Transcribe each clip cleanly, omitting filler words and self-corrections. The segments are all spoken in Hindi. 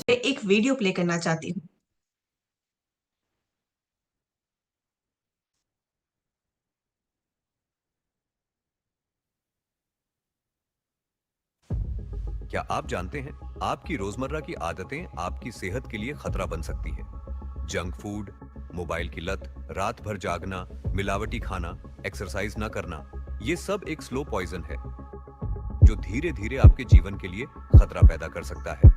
एक वीडियो प्ले करना चाहती हूँ। क्या आप जानते हैं आपकी रोजमर्रा की आदतें आपकी सेहत के लिए खतरा बन सकती हैं? जंक फूड, मोबाइल की लत, रात भर जागना, मिलावटी खाना, एक्सरसाइज न करना, ये सब एक स्लो पॉइजन है जो धीरे धीरे आपके जीवन के लिए खतरा पैदा कर सकता है।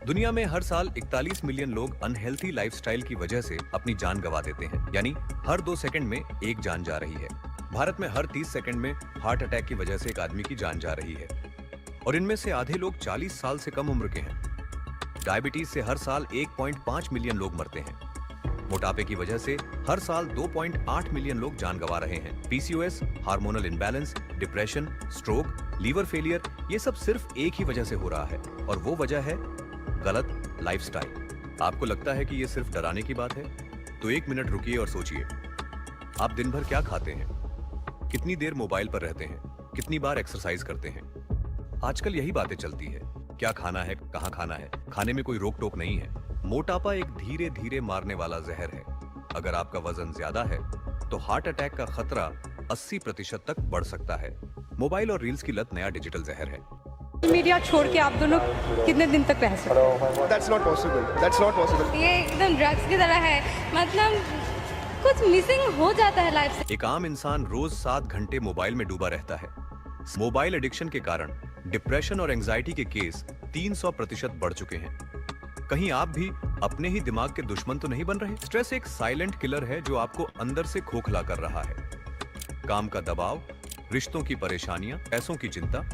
दुनिया में हर साल 41 मिलियन लोग अनहेल्थी लाइफस्टाइल की वजह से अपनी जान गंवा देते हैं, यानी हर 2 सेकंड में एक जान जा रही है। भारत में हर 30 सेकंड में हार्ट अटैक की वजह से एक आदमी की जान जा रही है और इनमें से आधे लोग 40 साल से कम उम्र के हैं। डायबिटीज से हर साल 1.5 मिलियन लोग मरते हैं। मोटापे की वजह से हर साल 2.8 मिलियन लोग जान गंवा रहे हैं। PCOS, hormonal imbalance, depression, stroke, liver failure, ये सब सिर्फ एक ही वजह से हो रहा है और वो वजह है गलत लाइफस्टाइल। आपको लगता है कि ये सिर्फ डराने की बात है? तो एक मिनट रुकिए और सोचिए, आप दिन भर क्या खाते हैं? कितनी देर मोबाइल पर रहते हैं? कितनी बार एक्सरसाइज करते हैं? आजकल यही बातें चलती है। क्या खाना है, कहाँ खाना है, खाने में कोई रोक टोक नहीं है। मोटापा एक धीरे धीरे मारने वाला जहर है। अगर आपका वजन ज्यादा है तो हार्ट अटैक का खतरा 80% तक बढ़ सकता है। मोबाइल और रील्स की लत नया डिजिटल जहर है। मीडिया छोड़ के आप दोनों कितने दिन तक रह सकते हैं? That's not possible. That's not possible. ये एकदम ड्रग्स की तरह है, मतलब कुछ मिसिंग हो जाता है लाइफ से। एक आम इंसान रोज 7 घंटे मोबाइल में डूबा रहता है। मोबाइल एडिक्शन के कारण डिप्रेशन और एंजाइटी के केस 300% बढ़ चुके हैं। कहीं आप भी अपने ही दिमाग के दुश्मन तो नहीं बन रहे? स्ट्रेस एक साइलेंट किलर है जो आपको अंदर से खोखला कर रहा है। काम का दबाव, रिश्तों की परेशानियां, पैसों की चिंता,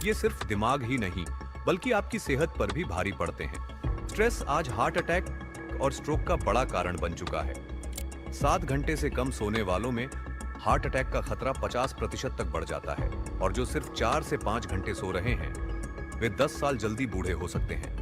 ये सिर्फ दिमाग ही नहीं बल्कि आपकी सेहत पर भी भारी पड़ते हैं। स्ट्रेस आज हार्ट अटैक और स्ट्रोक का बड़ा कारण बन चुका है। 7 घंटे से कम सोने वालों में हार्ट अटैक का खतरा 50% तक बढ़ जाता है और जो सिर्फ 4 से 5 घंटे सो रहे हैं वे 10 साल जल्दी बूढ़े हो सकते हैं।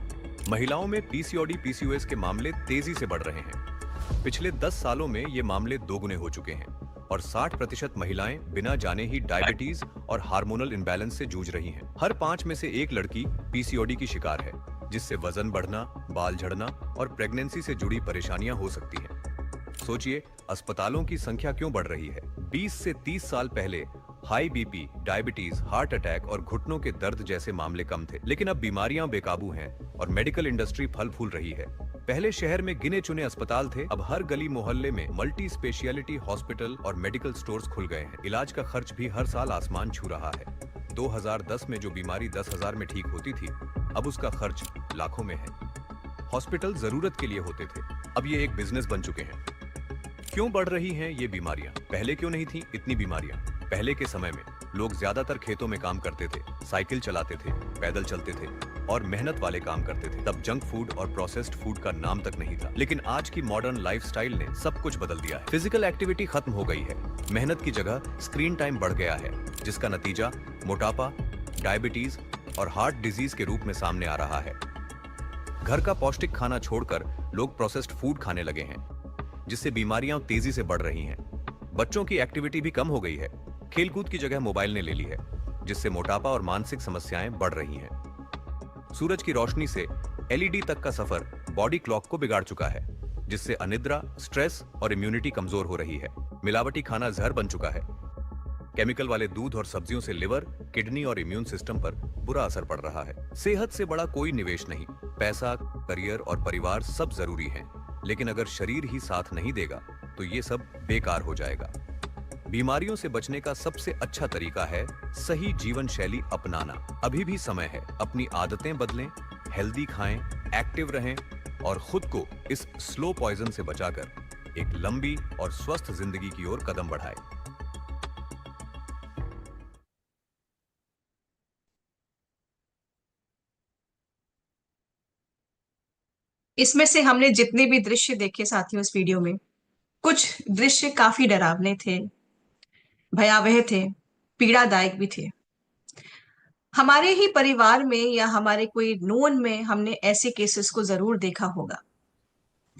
महिलाओं में पीसीओडी पीसीओएस के मामले तेजी से बढ़ रहे हैं। पिछले 10 सालों में ये मामले दोगुने हो चुके हैं और 60% महिलाएं बिना जाने ही डायबिटीज और हार्मोनल इम्बैलेंस से जूझ रही हैं। हर 5 में से एक लड़की पीसीओडी की शिकार है, जिससे वजन बढ़ना, बाल झड़ना और प्रेगनेंसी से जुड़ी परेशानियां हो सकती हैं। सोचिए, अस्पतालों की संख्या क्यों बढ़ रही है? 20 से 30 साल पहले high BP, diabetes, heart attack और घुटनों के दर्द जैसे मामले कम थे, लेकिन अब बीमारियां बेकाबू हैं और मेडिकल इंडस्ट्री फल फूल रही है। पहले शहर में गिने चुने अस्पताल थे, अब हर गली मोहल्ले में मल्टी स्पेशलिटी हॉस्पिटल और मेडिकल स्टोर्स खुल गए हैं। इलाज का खर्च भी हर साल आसमान छू रहा है। 2010 में जो बीमारी 10,000 में ठीक होती थी, अब उसका खर्च लाखों में है। हॉस्पिटल जरूरत के लिए होते थे, अब ये एक बिजनेस बन चुके हैं। क्यों बढ़ रही हैं ये बीमारियां? पहले क्यों नहीं थी इतनी बीमारियां? पहले के समय में लोग ज्यादातर खेतों में काम करते थे, साइकिल चलाते थे, पैदल चलते थे और मेहनत वाले काम करते थे। तब जंक फूड और प्रोसेस्ड फूड का नाम तक नहीं था। लेकिन आज की मॉडर्न लाइफस्टाइल ने सब कुछ बदल दिया है। फिजिकल एक्टिविटी खत्म हो गई है, मेहनत की जगह स्क्रीन टाइम बढ़ गया है, जिसका नतीजा मोटापा, डायबिटीज और हार्ट डिजीज के रूप में सामने आ रहा है। घर का पौष्टिक खाना छोड़कर लोग प्रोसेस्ड फूड खाने लगे हैं, जिससे बीमारियां तेजी से बढ़ रही हैं। बच्चों की एक्टिविटी भी कम हो गई है, खेलकूद की जगह मोबाइल ने ले ली है, जिससे मोटापा और मानसिक समस्याएं बढ़ रही हैं। सूरज की रोशनी से एलईडी तक का सफर बॉडी क्लॉक को बिगाड़ चुका है, जिससे अनिद्रा, स्ट्रेस और इम्यूनिटी कमजोर हो रही है। मिलावटी खाना जहर बन चुका है। केमिकल वाले दूध और सब्जियों से लिवर, किडनी और इम्यून सिस्टम पर बुरा असर पड़ रहा है। सेहत से बड़ा कोई निवेश नहीं। पैसा, करियर और परिवार सब जरूरी हैं, लेकिन अगर शरीर ही साथ नहीं देगा तो ये सब बेकार हो जाएगा। बीमारियों से बचने का सबसे अच्छा तरीका है सही जीवन शैली अपनाना। अभी भी समय है, अपनी आदतें बदलें, हेल्दी खाएं, एक्टिव रहें और खुद को इस स्लो पॉइजन से बचाकर एक लंबी और स्वस्थ जिंदगी की ओर कदम बढ़ाएं। इसमें से हमने जितने भी दृश्य देखे साथियों इस वीडियो में, कुछ दृश्य काफी डरावने थे, भयावह थे, पीड़ादायक भी थे। हमारे ही परिवार में या हमारे कोई नोन में हमने ऐसे केसेस को जरूर देखा होगा।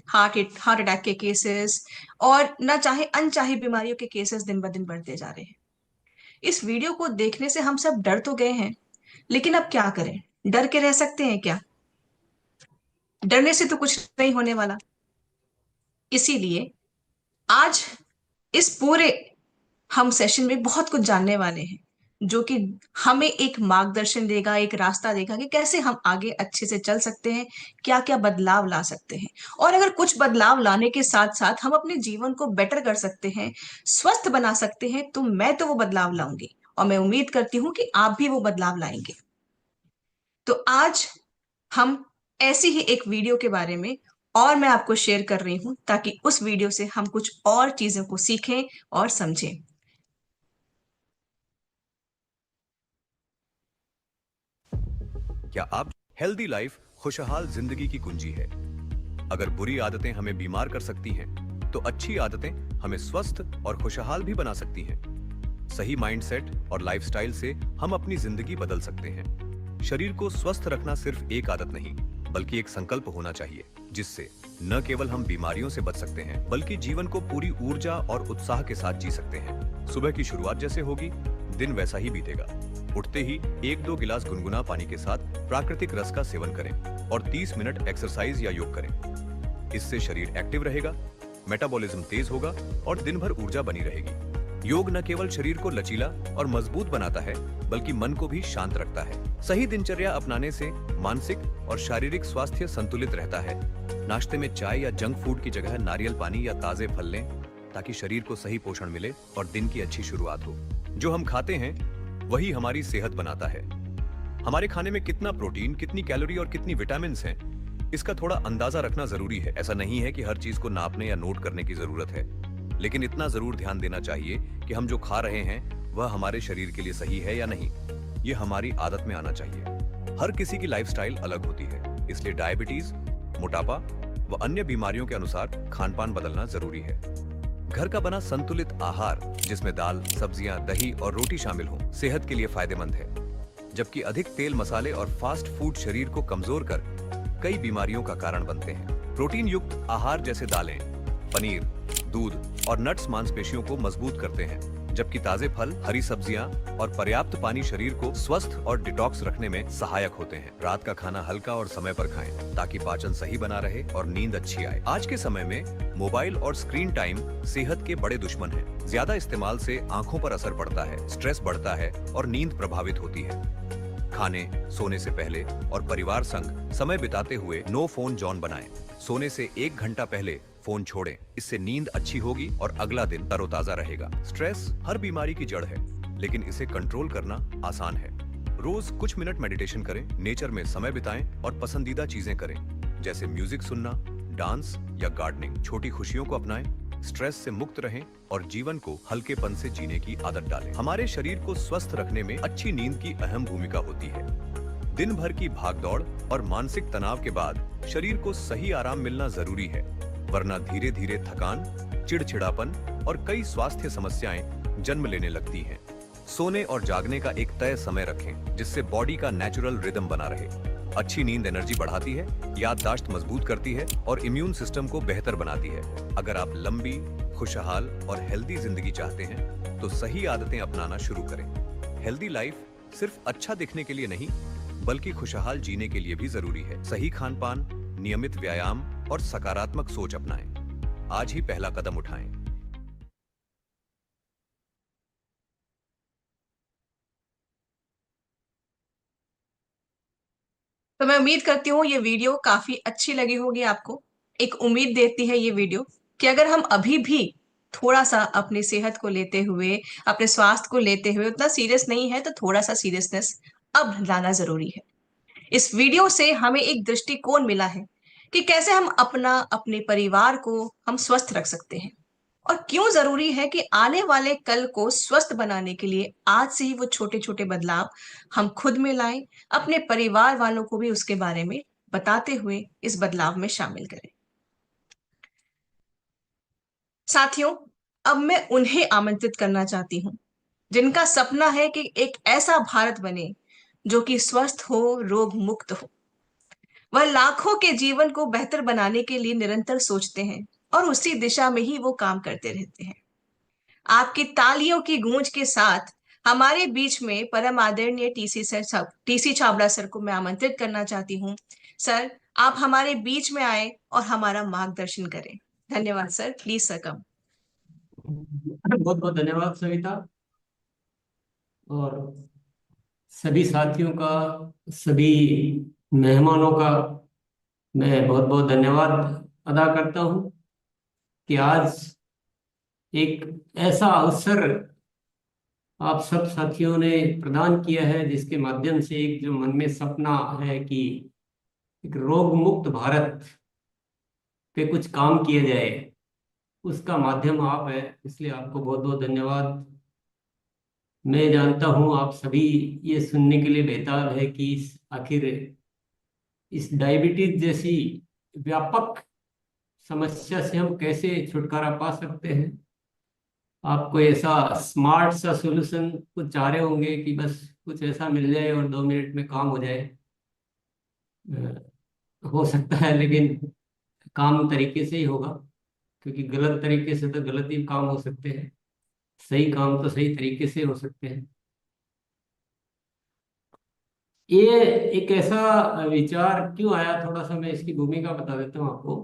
हार्ट अटैक के केसेस और ना चाहे अनचाही बीमारियों के केसेस दिन ब दिन बढ़ते जा रहे हैं। इस वीडियो को देखने से हम सब डर तो गए हैं, लेकिन अब क्या करें? डर के रह सकते हैं क्या? डरने से तो कुछ नहीं होने वाला। इसीलिए आज इस पूरे हम सेशन में बहुत कुछ जानने वाले हैं, जो कि हमें एक मार्गदर्शन देगा, एक रास्ता देगा कि कैसे हम आगे अच्छे से चल सकते हैं, क्या क्या बदलाव ला सकते हैं। और अगर कुछ बदलाव लाने के साथ साथ हम अपने जीवन को बेटर कर सकते हैं, स्वस्थ बना सकते हैं, तो मैं तो वो बदलाव लाऊंगी और मैं उम्मीद करती हूँ कि आप भी वो बदलाव लाएंगे। तो आज हम ऐसी ही एक वीडियो के बारे में और मैं आपको शेयर कर रही हूं, ताकि उस वीडियो से हम कुछ और चीजों को सीखें और समझें। क्या आप हेल्दी लाइफ खुशहाल जिंदगी की कुंजी है। अगर बुरी आदतें हमें बीमार कर सकती हैं, तो अच्छी आदतें हमें स्वस्थ और खुशहाल भी बना सकती हैं। सही माइंडसेट और लाइफस्टाइल से हम अपनी जिंदगी बदल सकते हैं। शरीर को स्वस्थ रखना सिर्फ एक आदत नहीं, बल्कि एक संकल्प होना चाहिए, जिससे न केवल हम बीमारियों से बच सकते हैं, बल्कि जीवन को पूरी ऊर्जा और उत्साह के साथ जी सकते हैं। सुबह की शुरुआत जैसे होगी, दिन वैसा ही बीतेगा। उठते ही 1-2 गिलास गुनगुना पानी के साथ प्राकृतिक रस का सेवन करें और 30 मिनट एक्सरसाइज या योग करें। इससे शरीर एक्टिव रहेगा, मेटाबॉलिज्म तेज होगा और दिन भर ऊर्जा बनी रहेगी। योग न केवल शरीर को लचीला और मजबूत बनाता है, बल्कि मन को भी शांत रखता है। सही दिनचर्या अपनाने से मानसिक और शारीरिक स्वास्थ्य संतुलित रहता है। नाश्ते में चाय या जंक फूड की जगह नारियल पानी या ताजे फल लें, ताकि शरीर को सही पोषण मिले और दिन की अच्छी शुरुआत हो। जो हम खाते हैं वही हमारी सेहत बनाता है। हमारे खाने में कितना प्रोटीन, कितनी कैलोरी और कितनी विटामिन्स हैं, इसका थोड़ा अंदाजा रखना जरूरी है। ऐसा नहीं है कि हर चीज को नापने या नोट करने की जरूरत है, लेकिन इतना जरूर ध्यान देना चाहिए कि हम जो खा रहे हैं वह हमारे शरीर के लिए सही है या नहीं। ये हमारी आदत में आना चाहिए। हर किसी की लाइफस्टाइल अलग होती है, इसलिए डायबिटीज, मोटापा व अन्य बीमारियों के अनुसार खान-पान बदलना जरूरी है। घर का बना संतुलित आहार, जिसमें दाल, सब्जियां, दही और रोटी शामिल हो, सेहत के लिए फायदेमंद है। जबकि अधिक तेल, मसाले और फास्ट फूड शरीर को कमजोर कर कई बीमारियों का कारण बनते हैं। प्रोटीन युक्त आहार जैसे दालें, पनीर, दूध और नट्स मांसपेशियों को मजबूत करते हैं, जबकि ताजे फल, हरी सब्जियां और पर्याप्त पानी शरीर को स्वस्थ और डिटॉक्स रखने में सहायक होते हैं। रात का खाना हल्का और समय पर खाएं, ताकि पाचन सही बना रहे और नींद अच्छी आए। आज के समय में मोबाइल और स्क्रीन टाइम सेहत के बड़े दुश्मन हैं। ज्यादा इस्तेमाल से आंखों पर असर पड़ता है, स्ट्रेस बढ़ता है और नींद प्रभावित होती है। खाने, सोने से पहले और परिवार संग समय बिताते हुए नो फोन जोन बनाएं। सोने से 1 घंटा पहले फोन छोड़ें, इससे नींद अच्छी होगी और अगला दिन तरोताजा रहेगा। स्ट्रेस हर बीमारी की जड़ है, लेकिन इसे कंट्रोल करना आसान है। रोज कुछ मिनट मेडिटेशन करें, नेचर में समय बिताएं और पसंदीदा चीजें करें, जैसे म्यूजिक सुनना, डांस या गार्डनिंग। छोटी खुशियों को अपनाएं, स्ट्रेस से मुक्त रहें और जीवन को हल्केपन से जीने की आदत डालें। हमारे शरीर को स्वस्थ रखने में अच्छी नींद की अहम भूमिका होती है। दिन भर की भागदौड़ और मानसिक तनाव के बाद शरीर को सही आराम मिलना जरूरी है, वरना धीरे धीरे थकान, चिड़चिड़ापन और कई स्वास्थ्य समस्याएं जन्म लेने लगती हैं। सोने और जागने का एक तय समय रखें, जिससे बॉडी का नेचुरल रिदम बना रहे। अच्छी नींद एनर्जी बढ़ाती है, याददाश्त मजबूत करती है और इम्यून सिस्टम को बेहतर बनाती है। अगर आप लंबी, खुशहाल और हेल्दी जिंदगी चाहते हैं, तो सही आदतें अपनाना शुरू करें। हेल्दी लाइफ सिर्फ अच्छा दिखने के लिए नहीं, बल्कि खुशहाल जीने के लिए भी जरूरी है। सही खान-पान, नियमित व्यायाम और सकारात्मक सोच अपनाएं। आज ही पहला कदम उठाएं। तो मैं उम्मीद करती हूँ ये वीडियो काफी अच्छी लगी होगी आपको। एक उम्मीद देती है ये वीडियो कि अगर हम अभी भी थोड़ा सा अपनी सेहत को लेते हुए, अपने स्वास्थ्य को लेते हुए उतना सीरियस नहीं है, तो थोड़ा सा सीरियसनेस अब लाना जरूरी है। इस वीडियो से हमें एक दृष्टिकोण मिला है कि कैसे हम अपना, अपने परिवार को हम स्वस्थ रख सकते हैं, और क्यों जरूरी है कि आने वाले कल को स्वस्थ बनाने के लिए आज से ही वो छोटे छोटे बदलाव हम खुद में लाएं, अपने परिवार वालों को भी उसके बारे में बताते हुए इस बदलाव में शामिल करें। साथियों, अब मैं उन्हें आमंत्रित करना चाहती हूं जिनका सपना है कि एक ऐसा भारत बने जो कि स्वस्थ हो, रोग मुक्त हो। वह लाखों के जीवन को बेहतर बनाने के लिए निरंतर सोचते हैं और उसी दिशा में ही वो काम करते रहते हैं। आपकी तालियों की गूंज के साथ हमारे बीच में परम आदरणीय टीसी छाबड़ा सर को मैं आमंत्रित करना चाहती हूँ। सर, आप हमारे बीच में आए और हमारा मार्गदर्शन करें। धन्यवाद सर, प्लीज सर कम। बहुत बहुत धन्यवाद सविता। और सभी साथियों का, सभी मेहमानों का मैं बहुत बहुत धन्यवाद अदा करता हूं कि आज एक ऐसा अवसर आप सब साथियों ने प्रदान किया है, जिसके माध्यम से एक जो मन में सपना है कि एक रोग मुक्त भारत पे कुछ काम किया जाए, उसका माध्यम आप है। इसलिए आपको बहुत बहुत धन्यवाद। मैं जानता हूं आप सभी ये सुनने के लिए बेताब है कि आखिर इस डायबिटीज जैसी व्यापक समस्या से हम कैसे छुटकारा पा सकते हैं। आप कोई ऐसा स्मार्ट सा सॉल्यूशन कुछ चाह रहे होंगे कि बस कुछ ऐसा मिल जाए और 2 मिनट में काम हो जाए। हो सकता है, लेकिन काम तरीके से ही होगा, क्योंकि गलत तरीके से तो गलत ही काम हो सकते हैं, सही काम तो सही तरीके से हो सकते हैं। ये एक ऐसा विचार क्यों आया, थोड़ा सा मैं इसकी भूमिका बता देता हूँ आपको।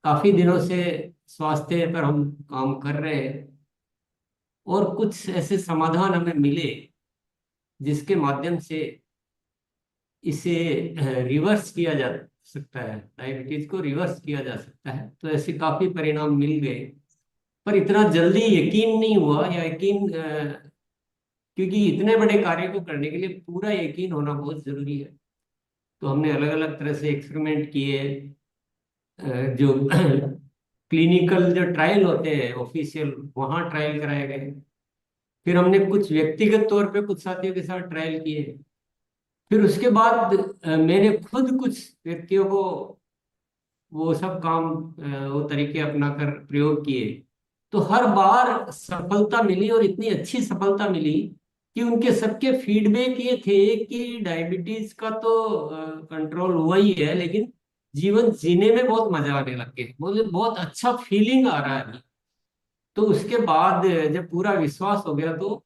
काफी दिनों से स्वास्थ्य पर हम काम कर रहे हैं और कुछ ऐसे समाधान हमें मिले जिसके माध्यम से इसे रिवर्स किया जा सकता है, डायबिटीज को रिवर्स किया जा सकता है। तो ऐसे काफी परिणाम मिल गए, पर इतना जल्दी यकीन नहीं हुआ, या यकीन क्योंकि इतने बड़े कार्य को करने के लिए पूरा यकीन होना बहुत जरूरी है। तो हमने अलग अलग तरह से एक्सपेरिमेंट किए, जो क्लिनिकल जो ट्रायल होते हैं ऑफिशियल, वहाँ ट्रायल कराए गए। फिर हमने कुछ व्यक्तिगत तौर पे कुछ साथियों के साथ ट्रायल किए। फिर उसके बाद मैंने खुद कुछ व्यक्तियों को वो सब काम, वो तरीके अपनाकर प्रयोग किए। तो हर बार सफलता मिली, और इतनी अच्छी सफलता मिली कि उनके सबके फीडबैक ये थे कि डायबिटीज का तो कंट्रोल हुआ ही है, लेकिन जीवन जीने में बहुत मजा आने लग गया, मुझे बहुत अच्छा फीलिंग आ रहा है। तो उसके बाद जब पूरा विश्वास हो गया, तो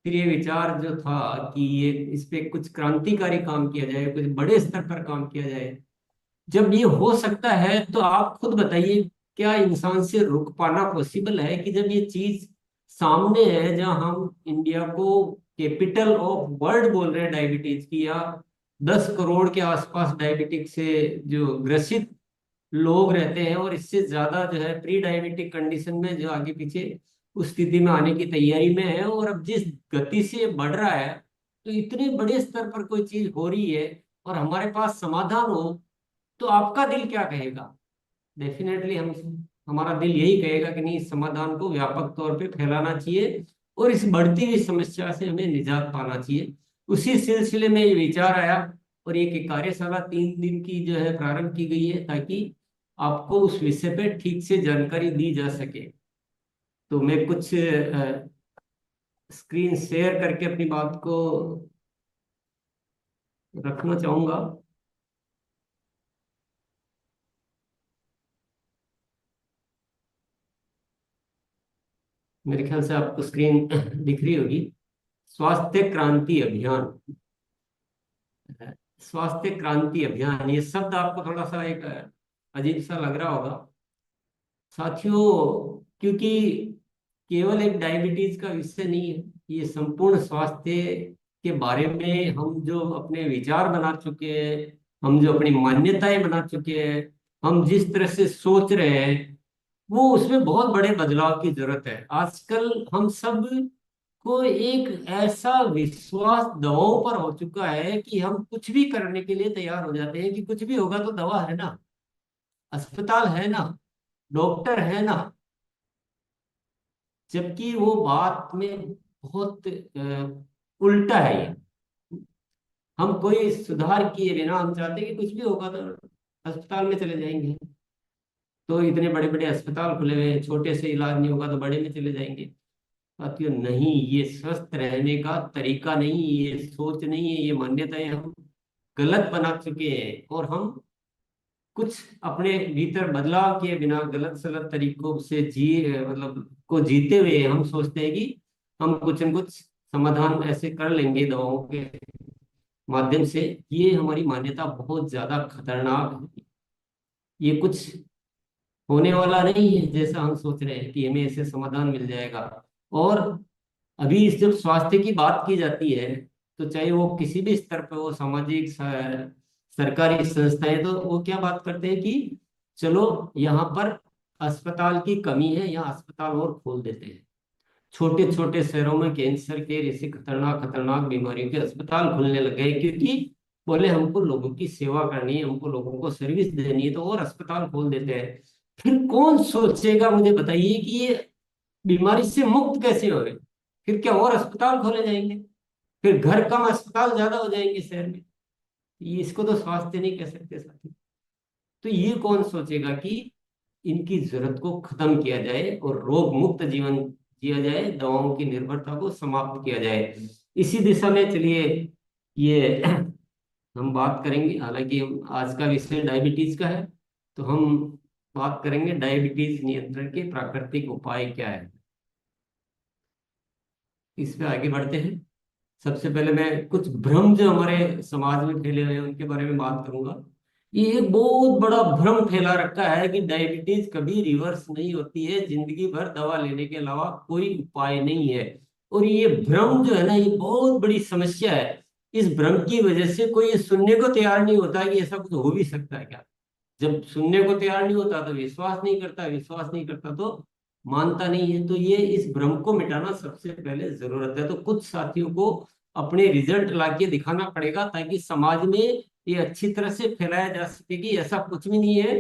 फिर ये विचार जो था कि ये इस पे कुछ क्रांतिकारी काम किया जाए, कुछ बड़े स्तर पर काम किया जाए। जब ये हो सकता है तो आप खुद बताइए, क्या इंसान से रुक पाना पॉसिबल है? कि जब ये चीज सामने है, जहां हम इंडिया को कैपिटल ऑफ वर्ल्ड बोल रहे हैं डायबिटीज की, या 10 करोड़ के आसपास डायबिटिक से जो ग्रसित लोग रहते हैं, और इससे ज्यादा जो है प्री डायबिटिक कंडीशन में जो आगे पीछे उस स्थिति में आने की तैयारी में है, और अब जिस गति से ये बढ़ रहा है, तो इतने बड़े स्तर पर कोई चीज हो रही है और हमारे पास समाधान हो, तो आपका दिल क्या कहेगा? डेफिनेटली हम, हमारा दिल यही कहेगा कि नहीं, इस समाधान को व्यापक तौर पे फैलाना चाहिए और इस बढ़ती हुई समस्या से हमें निजात पाना चाहिए। उसी सिलसिले में ये विचार आया, और एक कार्यशाला 3 दिन की जो है प्रारंभ की गई है, ताकि आपको उस विषय पे ठीक से जानकारी दी जा सके। तो मैं कुछ स्क्रीन शेयर करके अपनी बात को रखना चाहूंगा। मेरे ख्याल से आपको स्क्रीन दिख रही होगी। स्वास्थ्य क्रांति अभियान, स्वास्थ्य क्रांति अभियान, ये शब्द आपको थोड़ा सा एक अजीब सा लग रहा होगा साथियों, क्योंकि केवल एक डायबिटीज का विषय नहीं है, ये संपूर्ण स्वास्थ्य के बारे में हम जो अपने विचार बना चुके हैं, हम जो अपनी मान्यताएं बना चुके हैं, हम जिस तरह से सोच रहे हैं, वो उसमें बहुत बड़े बदलाव की जरूरत है। आजकल हम सब को एक ऐसा विश्वास दवाओं पर हो चुका है कि हम कुछ भी करने के लिए तैयार हो जाते हैं, कि कुछ भी होगा तो दवा है ना, अस्पताल है ना, डॉक्टर है ना। जबकि वो बात में बहुत उल्टा है ये। हम कोई सुधार किए बिना हम चाहते हैं कि कुछ भी होगा तो अस्पताल में चले जाएंगे। तो इतने बड़े बड़े अस्पताल खुले हुए हैं, छोटे से इलाज नहीं होगा तो बड़े में चले जाएंगे। साथियों नहीं, ये स्वस्थ रहने का तरीका नहीं, ये सोच नहीं है, ये मान्यताएं हम गलत बना चुके हैं, और हम कुछ अपने भीतर बदलाव किए बिना गलत सलत तरीकों से मतलब को जीते हुए हम सोचते हैं कि हम कुछ न कुछ समाधान ऐसे कर लेंगे दवाओं के माध्यम से, ये हमारी मान्यता बहुत ज्यादा खतरनाक है। ये कुछ होने वाला नहीं है जैसा हम सोच रहे हैं कि हमें ऐसे समाधान मिल जाएगा। और अभी जब स्वास्थ्य की बात की जाती है, तो चाहे वो किसी भी स्तर पर हो, सामाजिक सरकारी संस्थाएं, तो वो क्या बात करते हैं कि चलो यहाँ पर अस्पताल की कमी है, यहाँ अस्पताल और खोल देते हैं। छोटे छोटे शहरों में कैंसर के ऐसे खतरनाक खतरनाक बीमारियों के अस्पताल खुलने लग गए, क्योंकि बोले हमको लोगों की सेवा करनी है, हमको लोगों को सर्विस देनी है, तो और अस्पताल खोल देते हैं। फिर कौन सोचेगा, मुझे बताइए कि ये बीमारी से मुक्त कैसे हो गए? फिर क्या और अस्पताल खोले जाएंगे? फिर घर कम अस्पताल ज्यादा हो जाएंगे शहर में? ये इसको तो स्वास्थ्य नहीं कह सकते साथी। तो ये कौन सोचेगा कि इनकी जरूरत को खत्म किया जाए और रोग मुक्त जीवन जिया जाए, दवाओं की निर्भरता को समाप्त किया जाए। इसी दिशा में चलिए ये हम बात करेंगे। हालांकि आज का विषय डायबिटीज का है, तो हम बात करेंगे डायबिटीज नियंत्रण के प्राकृतिक उपाय क्या है। इस पे आगे बढ़ते हैं। सबसे पहले मैं कुछ भ्रम जो हमारे समाज में फैले हुए हैं उनके बारे में बात करूंगा। ये एक बहुत बड़ा भ्रम फैला रखा है कि डायबिटीज कभी रिवर्स नहीं होती है, जिंदगी भर दवा लेने के अलावा कोई उपाय नहीं है। और ये भ्रम जो है ना, ये बहुत बड़ी समस्या है। इस भ्रम की वजह से कोई ये सुनने को तैयार नहीं होता कि ऐसा कुछ हो भी सकता है क्या। जब सुनने को तैयार नहीं होता तो विश्वास नहीं करता, विश्वास नहीं करता तो मानता नहीं है। तो ये इस भ्रम को मिटाना सबसे पहले जरूरत है। तो कुछ साथियों को अपने रिजल्ट लाके दिखाना पड़ेगा, ताकि समाज में ये अच्छी तरह से फैलाया जा सके कि ऐसा कुछ भी नहीं है।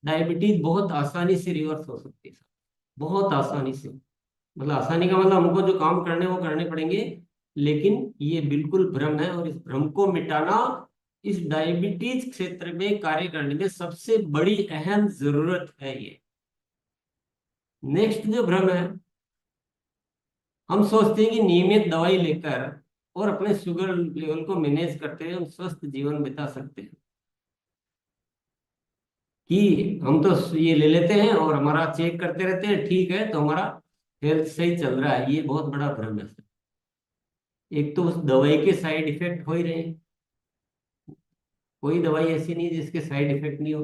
डायबिटीज बहुत आसानी से रिवर्स हो सकती है, बहुत आसानी से। मतलब आसानी का मतलब हमको जो काम करने वो करने पड़ेंगे, लेकिन ये बिल्कुल भ्रम है। और इस भ्रम को मिटाना इस डायबिटीज क्षेत्र में कार्य करने में सबसे बड़ी अहम जरूरत है। ये नेक्स्ट जो भ्रम है, हम सोचते हैं कि नियमित दवाई लेकर और अपने शुगर लेवल को मैनेज करते हुए हम स्वस्थ जीवन बिता सकते हैं। कि हम तो ये ले लेते हैं और हमारा चेक करते रहते हैं, ठीक है, तो हमारा हेल्थ सही चल रहा है। ये बहुत बड़ा भ्रम है। एक तो उस दवाई के साइड इफेक्ट हो ही रहे हैं, कोई दवाई ऐसी नहीं जिसके साइड इफेक्ट नहीं हो।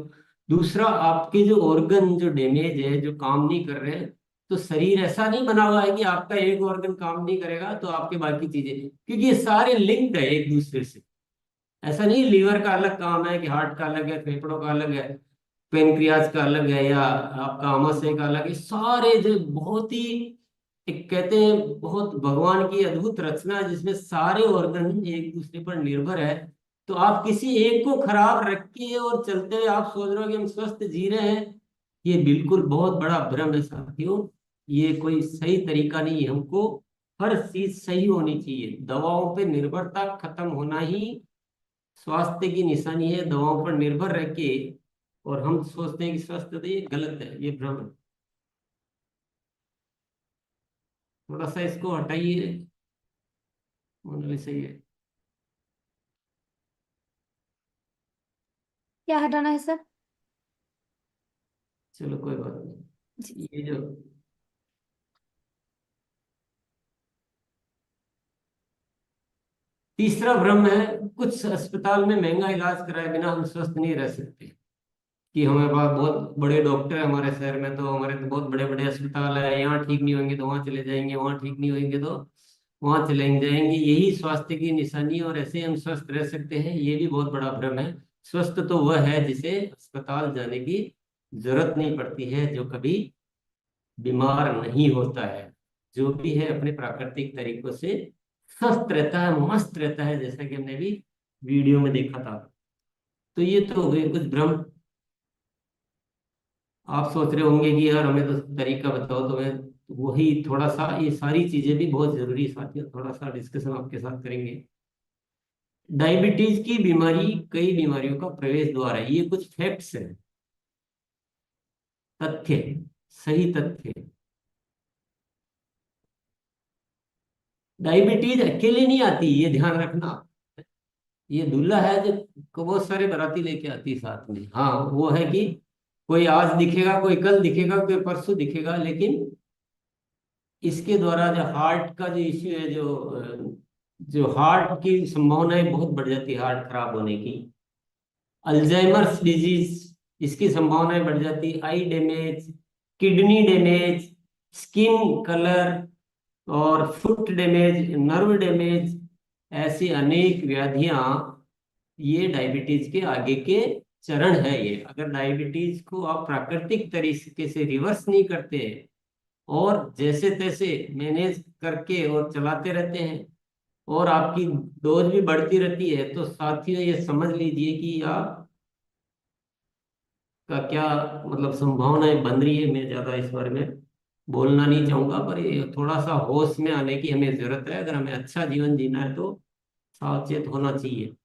दूसरा, आपके जो ऑर्गन जो डैमेज है, जो काम नहीं कर रहे हैं, तो शरीर ऐसा नहीं बना हुआ है कि आपका एक ऑर्गन काम नहीं करेगा तो आपके बाकी चीजें, क्योंकि ये सारे लिंक्ड है एक दूसरे से। ऐसा नहीं लीवर का अलग काम है कि हार्ट का अलग है, फेफड़ों का अलग है, पेनक्रियाज का अलग है, या आपका आमाशय का अलग है। सारे जो बहुत ही एक कहते हैं बहुत भगवान की अद्भुत रचना है, जिसमें सारे ऑर्गन एक दूसरे पर निर्भर है। तो आप किसी एक को खराब रख के और चलते हुए आप सोच रहे हो कि हम स्वस्थ जी रहे हैं, ये बिल्कुल बहुत बड़ा भ्रम है साथियों। ये कोई सही तरीका नहीं है। हमको हर चीज सही होनी चाहिए, दवाओं पे निर्भरता खत्म होना ही स्वास्थ्य की निशानी है। दवाओं पर निर्भर रह के और हम सोचते हैं कि स्वस्थ है, तो ये गलत है, ये भ्रम है। थोड़ा सा इसको हटाइए, मोनाली सही है। क्या हटाना है सर? चलो कोई बात नहीं। ये जो तीसरा भ्रम है, कुछ अस्पताल में महंगा इलाज कराए बिना हम स्वस्थ नहीं रह सकते। कि हमारे पास बहुत बड़े डॉक्टर है हमारे शहर में, तो हमारे तो बहुत बड़े बड़े अस्पताल है, यहाँ ठीक नहीं होंगे तो वहाँ चले जाएंगे, वहाँ ठीक नहीं होंगे तो वहाँ चले जाएंगे, यही स्वास्थ्य की निशानी है और ऐसे हम स्वस्थ रह सकते हैं। ये भी बहुत बड़ा भ्रम है। स्वस्थ तो वह है जिसे अस्पताल जाने की जरूरत नहीं पड़ती है, जो कभी बीमार नहीं होता है, जो भी है अपने प्राकृतिक तरीकों से स्वस्थ रहता है, मस्त रहता है, जैसा कि हमने भी वीडियो में देखा था। तो ये तो हो गए कुछ भ्रम। आप सोच रहे होंगे कि यार हमें तो तरीका बताओ, तो मैं वही थोड़ा सा, ये सारी चीजें भी बहुत जरूरी है साथियों, थोड़ा सा डिस्कशन आपके साथ करेंगे। डायबिटीज की बीमारी कई बीमारियों का प्रवेश द्वार है, ये कुछ फैक्ट्स है, तथ्य, सही तथ्य। डायबिटीज अकेले नहीं आती, ये ध्यान रखना। ये दूल्हा है जो बहुत सारे बाराती लेके आती है साथ में। हाँ, वो है कि कोई आज दिखेगा, कोई कल दिखेगा, कोई परसों दिखेगा, लेकिन इसके द्वारा जो हार्ट का जो इश्यू है, जो जो हार्ट की संभावनाएं बहुत बढ़ जाती है, हार्ट खराब होने की। अल्जाइमर्स डिजीज, इसकी संभावनाएं बढ़ जाती, eye damage, kidney damage, skin colour, और फुट डैमेज, नर्व डैमेज, ऐसी अनेक व्याधियां, ये डायबिटीज के आगे के चरण है। ये अगर डायबिटीज को आप प्राकृतिक तरीके से रिवर्स नहीं करते और जैसे तैसे मैनेज करके और चलाते रहते हैं और आपकी डोज भी बढ़ती रहती है, तो साथियों ये समझ लीजिए कि आप का क्या मतलब संभावनाएं बन रही है। मैं ज्यादा इस बारे में बोलना नहीं चाहूंगा, पर ये थोड़ा सा होश में आने की हमें जरूरत है। अगर हमें अच्छा जीवन जीना है तो सावचेत होना चाहिए।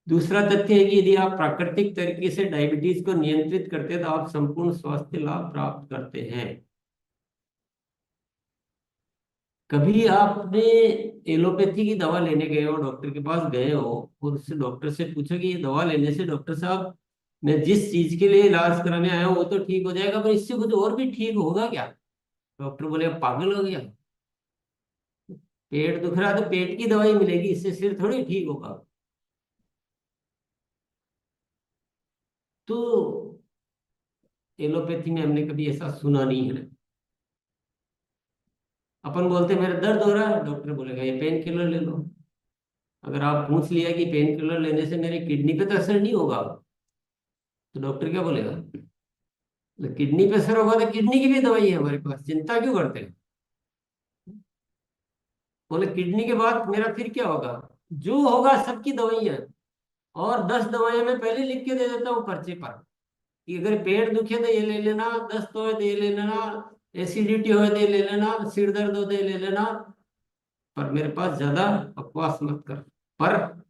दूसरा तथ्य है कि यदि आप प्राकृतिक तरीके से डायबिटीज को नियंत्रित करते हैं तो आप संपूर्ण स्वास्थ्य लाभ प्राप्त करते हैं। कभी आपने एलोपैथी की दवा लेने गए हो, डॉक्टर के पास गए हो और उससे डॉक्टर से पूछा कि ये दवा लेने से डॉक्टर साहब मैं जिस चीज के लिए इलाज कराने आया हूँ वो तो ठीक हो जाएगा, पर इससे कुछ और भी ठीक होगा क्या? डॉक्टर बोले "आप पागल हो गया, पेट दुख रहा है तो पेट की दवाई मिलेगी, इससे सिर थोड़ी ठीक होगा"। तो एलोपैथी में हमने कभी ऐसा सुना नहीं है। अपन बोलते मेरा दर्द हो रहा है, डॉक्टर बोलेगा ये पेन किलर ले लो। अगर आप पूछ लिया कि पेन किलर लेने से मेरे किडनी पे तो असर नहीं होगा, तो डॉक्टर क्या बोलेगा? किडनी पे असर होगा तो किडनी की भी दवाई है हमारे पास, चिंता क्यों करते हैं? बोले किडनी के बाद मेरा फिर क्या होगा? जो होगा सबकी दवाई है, और 10 दवाइयां मैं पहले लिख के दे देता हूँ पर्चे पर कि अगर पेट दुखे तो ये ले लेना, दस्त हो तो ये ले लेना, एसिडिटी हो तो ये ले लेना, सिर दर्द हो तो ये ले लेना, पर मेरे पास ज्यादा बकवास मत कर। पर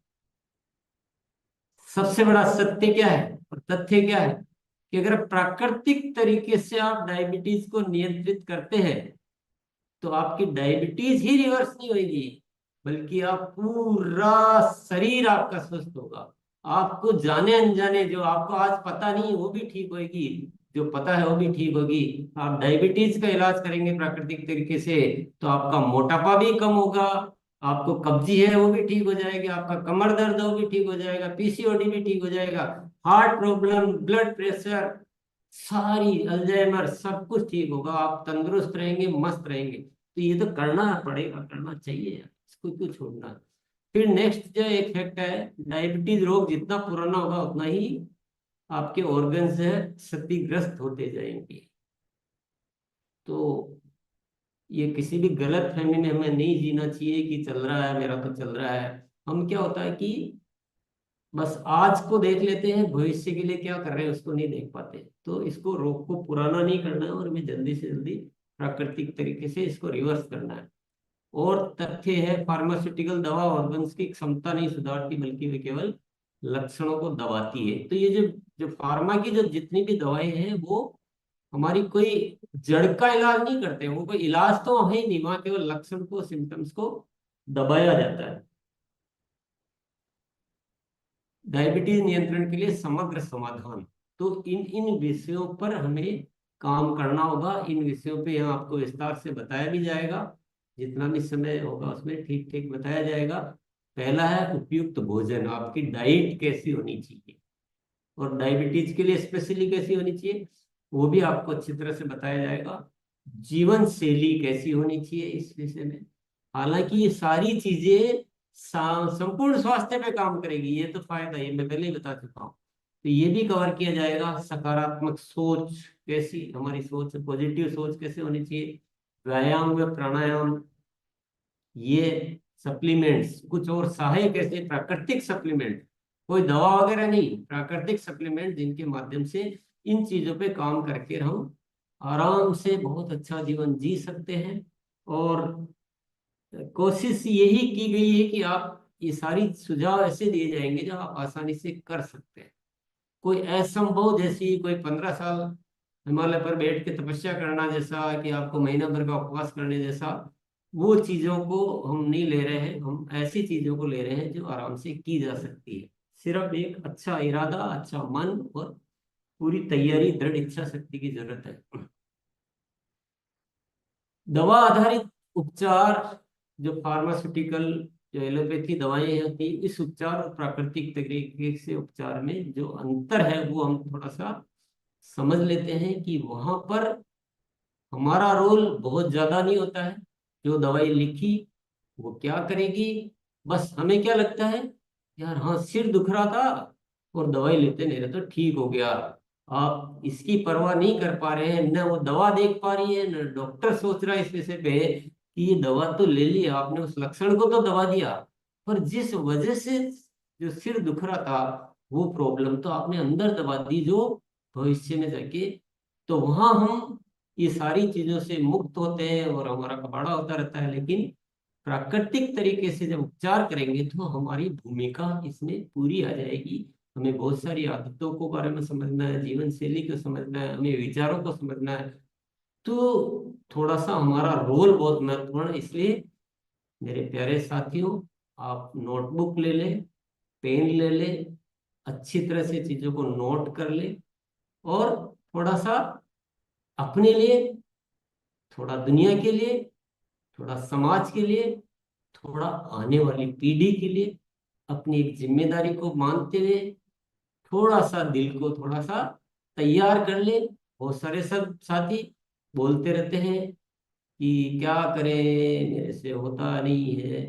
सबसे बड़ा सत्य क्या है और तथ्य क्या है कि अगर प्राकृतिक तरीके से आप डायबिटीज को नियंत्रित करते हैं तो आपकी डायबिटीज ही रिवर्स नहीं होगी, बल्कि आप पूरा शरीर आपका स्वस्थ होगा। आपको जाने अनजाने जो आपको आज पता नहीं वो भी ठीक होगी, जो पता है वो भी ठीक होगी। आप डायबिटीज का इलाज करेंगे प्राकृतिक तरीके से तो आपका मोटापा भी कम होगा, आपको कब्जी है वो भी ठीक हो जाएगी, आपका कमर दर्द है वो भी ठीक हो जाएगा, पीसीओडी भी ठीक हो जाएगा, हार्ट प्रॉब्लम, ब्लड प्रेशर, सारी अल्जाइमर सब कुछ ठीक होगा। आप तंदुरुस्त रहेंगे, मस्त रहेंगे। तो ये तो करना पड़ेगा, करना चाहिए यार, इसको क्यों छोड़ना है। फिर नेक्स्ट जो एक फैक्ट है, डायबिटीज रोग जितना पुराना होगा उतना ही आपके ऑर्गन्स है क्षतिग्रस्त होते जाएंगे। तो ये किसी भी गलत फहमी में हमें नहीं जीना चाहिए कि चल रहा है मेरा तो चल रहा है। हम क्या होता है कि बस आज को देख लेते हैं, भविष्य के लिए क्या कर रहे हैं उसको नहीं देख पाते। तो इसको रोग को पुराना नहीं करना है और हमें जल्दी से जल्दी प्राकृतिक तरीके से इसको रिवर्स करना है। और तथ्य है फार्मास्यूटिकल दवा ऑर्गन्स की क्षमता नहीं सुधारती बल्कि वे केवल लक्षणों को दबाती है। तो ये जो जो फार्मा की जो जितनी भी दवाएं हैं वो हमारी कोई जड़ का इलाज नहीं करते, वो कोई इलाज तो है ही नहीं, वहां केवल लक्षण को, सिम्टम्स को दबाया जाता है। डायबिटीज नियंत्रण के लिए समग्र समाधान, तो इन इन विषयों पर हमें काम करना होगा। इन विषयों पे यहाँ आपको विस्तार से बताया भी जाएगा, जितना भी समय होगा उसमें ठीक ठीक बताया जाएगा। पहला है उपयुक्त भोजन, आपकी डाइट कैसी होनी चाहिए और डायबिटीज के लिए स्पेशली कैसी होनी चाहिए वो भी आपको अच्छी तरह से बताया जाएगा। जीवन शैली कैसी होनी चाहिए इस विषय में। हालांकि ये सारी चीजें संपूर्ण स्वास्थ्य पे काम करेगी, ये तो फायदा ये मैं पहले ही बता चुका हूँ। तो ये भी कवर किया जाएगा। सकारात्मक सोच कैसी, हमारी सोच पॉजिटिव सोच कैसे होनी चाहिए, व्यायाम व प्राणायाम, ये सप्लीमेंट्स कुछ और सहायक ऐसे प्राकृतिक सप्लीमेंट, कोई दवा वगैरह नहीं, प्राकृतिक सप्लीमेंट जिनके माध्यम से इन चीजों पे काम करके हम आराम से बहुत अच्छा जीवन जी सकते हैं। और कोशिश यही की गई है कि आप ये सारी सुझाव ऐसे दिए जाएंगे जो आप आसानी से कर सकते हैं। कोई असंभव जैसी कोई 15 साल हिमालय पर बैठ के तपस्या करना जैसा कि आपको महीना भर का उपवास करने जैसा, वो चीजों को हम नहीं ले रहे हैं। हम ऐसी चीजों को ले रहे हैं जो आराम से की जा सकती है। सिर्फ एक अच्छा इरादा, अच्छा मन और पूरी तैयारी, दृढ़ इच्छा शक्ति की जरूरत है। दवा आधारित उपचार जो फार्मास्यूटिकल, जो एलोपैथी दवाएं होती हैं, इस उपचार और प्राकृतिक तरीके से उपचार में जो अंतर है वो हम थोड़ा सा समझ लेते हैं कि वहां पर हमारा रोल बहुत ज्यादा नहीं होता है। जो दवाई लिखी वो क्या करेगी, बस हमें क्या लगता है, यार हाँ सिर दुख रहा था और दवाई लेते नहीं रहे तो ठीक हो गया। आप इसकी परवाह नहीं कर पा रहे हैं, न वो दवा देख पा रही है, न डॉक्टर सोच रहा है इस विषय पे कि ये दवा तो ले ली आपने, उस लक्षण को तो दवा दिया, पर जिस वजह से जो सिर दुख रहा था वो प्रॉब्लम तो आपने अंदर दबा दी जो भविष्य में जाके, तो वहां हम ये सारी चीजों से मुक्त होते हैं और हमारा कबाड़ा होता रहता है। लेकिन प्राकृतिक तरीके से जब उपचार करेंगे तो हमारी भूमिका इसमें पूरी आ जाएगी। हमें बहुत सारी आदतों को बारे में समझना है, जीवन शैली को समझना है, हमें विचारों को समझना है, तो थोड़ा सा हमारा रोल बहुत महत्वपूर्ण है। इसलिए मेरे प्यारे साथियों, आप नोटबुक ले लें, पेन ले लें, अच्छी तरह से चीजों को नोट कर लें, और थोड़ा सा अपने लिए, थोड़ा दुनिया के लिए, थोड़ा समाज के लिए, थोड़ा आने वाली पीढ़ी के लिए अपनी एक जिम्मेदारी को मानते हुए थोड़ा सा दिल को थोड़ा सा तैयार कर ले। बहुत सारे सब साथी बोलते रहते हैं कि क्या करें, मेरे से होता नहीं है।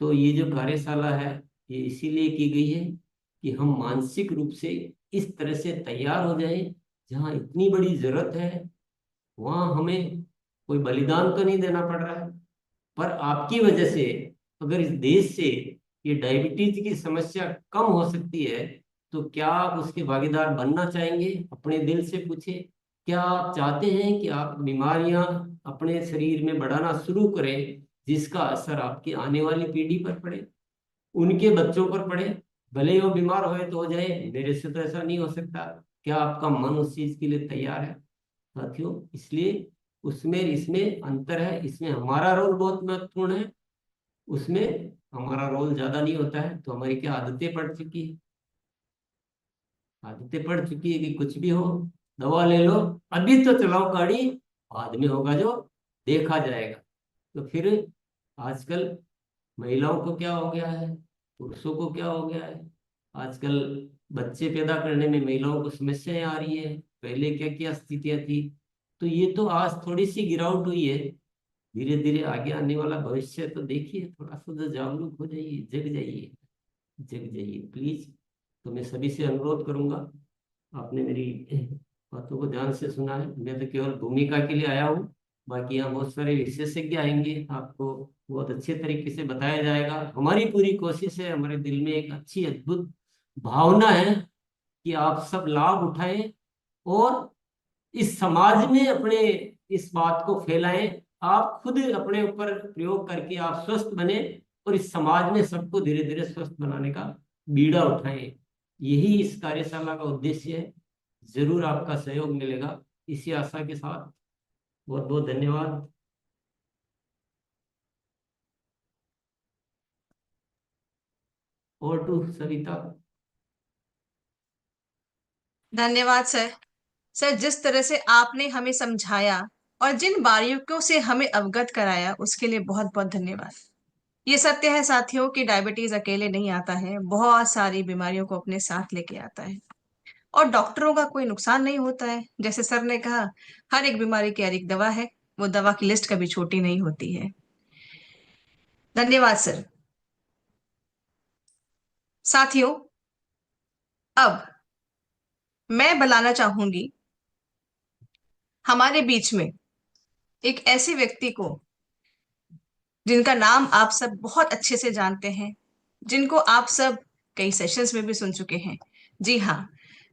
तो ये जो कार्यशाला है ये इसीलिए की गई है कि हम मानसिक रूप से इस तरह से तैयार हो जाएं, जहाँ इतनी बड़ी जरूरत है वहाँ हमें कोई बलिदान तो नहीं देना पड़ रहा है, पर आपकी वजह से अगर इस देश से ये डायबिटीज की समस्या कम हो सकती है, तो क्या आप उसके भागीदार बनना चाहेंगे? अपने दिल से पूछे, क्या आप चाहते हैं कि आप बीमारियां अपने शरीर में बढ़ाना शुरू करें जिसका असर आपकी आने वाली पीढ़ी पर पड़े, उनके बच्चों पर पड़े? भले ही वो बीमार होए तो हो जाए, मेरे से तो ऐसा नहीं हो सकता। क्या आपका मन उस चीज के लिए तैयार है साथियों? इसलिए उसमें इसमें अंतर है, इसमें हमारा रोल बहुत महत्वपूर्ण है, उसमें हमारा रोल ज्यादा नहीं होता है। तो हमारी क्या आदतें पड़ चुकी है, आदतें पड़ चुकी है कि कुछ भी हो, दवा ले लो, अभी तो चलाओ गाड़ी, बाद में होगा जो देखा जाएगा। तो फिर आजकल महिलाओं को क्या हो गया है, पुरुषों को क्या हो गया है, आजकल बच्चे पैदा करने में महिलाओं को समस्याएं आ रही है, पहले क्या क्या स्थितियां थी। तो ये तो आज थोड़ी सी गिरावट हुई है, धीरे धीरे आगे आने वाला भविष्य तो देखिए, थोड़ा सा तो जागरूक हो जाइए, जग जाइए, जग जाइए प्लीज। तो मैं सभी से अनुरोध करूंगा, आपने मेरी बातों को ध्यान से सुना है, मैं तो केवल भूमिका के लिए आया हूँ, बाकी यहाँ बहुत सारे विशेषज्ञ आएंगे, आपको बहुत अच्छे तरीके से बताया जाएगा। हमारी पूरी कोशिश है, हमारे दिल में एक अच्छी अद्भुत भावना है कि आप सब लाभ उठाएं और इस समाज में अपने इस बात को फैलाएं। आप खुद अपने ऊपर प्रयोग करके आप स्वस्थ बने और इस समाज में सबको धीरे धीरे स्वस्थ बनाने का बीड़ा उठाएं। यही इस कार्यशाला का उद्देश्य है। जरूर आपका सहयोग मिलेगा, इसी आशा के साथ बहुत बहुत धन्यवाद। और टू सविता। धन्यवाद सर। सर, जिस तरह से आपने हमें समझाया और जिन बारीकियों से हमें अवगत कराया उसके लिए बहुत बहुत धन्यवाद। ये सत्य है साथियों कि डायबिटीज अकेले नहीं आता है, बहुत सारी बीमारियों को अपने साथ लेके आता है। और डॉक्टरों का कोई नुकसान नहीं होता है, जैसे सर ने कहा, हर एक बीमारी की हर एक दवा है, वो दवा की लिस्ट कभी छोटी नहीं होती है। धन्यवाद सर। साथियों, अब मैं बुलाना चाहूंगी हमारे बीच में एक ऐसे व्यक्ति को जिनका नाम आप सब बहुत अच्छे से जानते हैं, जिनको आप सब कई सेशंस में भी सुन चुके हैं। जी हाँ,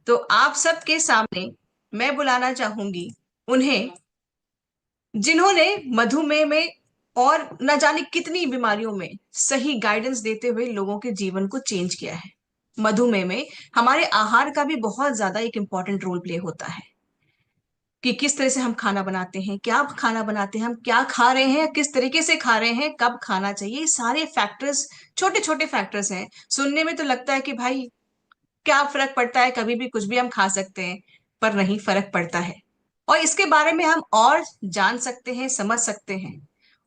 तो आप सबके सामने मैं बुलाना चाहूंगी उन्हें, जिन्होंने मधुमेह में और न जाने कितनी बीमारियों में सही गाइडेंस देते हुए लोगों के जीवन को चेंज किया है। मधुमेह में हमारे आहार का भी बहुत ज्यादा एक इंपॉर्टेंट रोल प्ले होता है कि किस तरह से हम खाना बनाते हैं, क्या खाना बनाते हैं, हम क्या खा रहे हैं, किस तरीके से खा रहे हैं, कब खाना चाहिए, ये सारे फैक्टर्स, छोटे छोटे फैक्टर्स हैं। सुनने में तो लगता है कि भाई क्या फर्क पड़ता है, कभी भी कुछ भी हम खा सकते हैं, पर नहीं, फर्क पड़ता है। और इसके बारे में हम और जान सकते हैं, समझ सकते हैं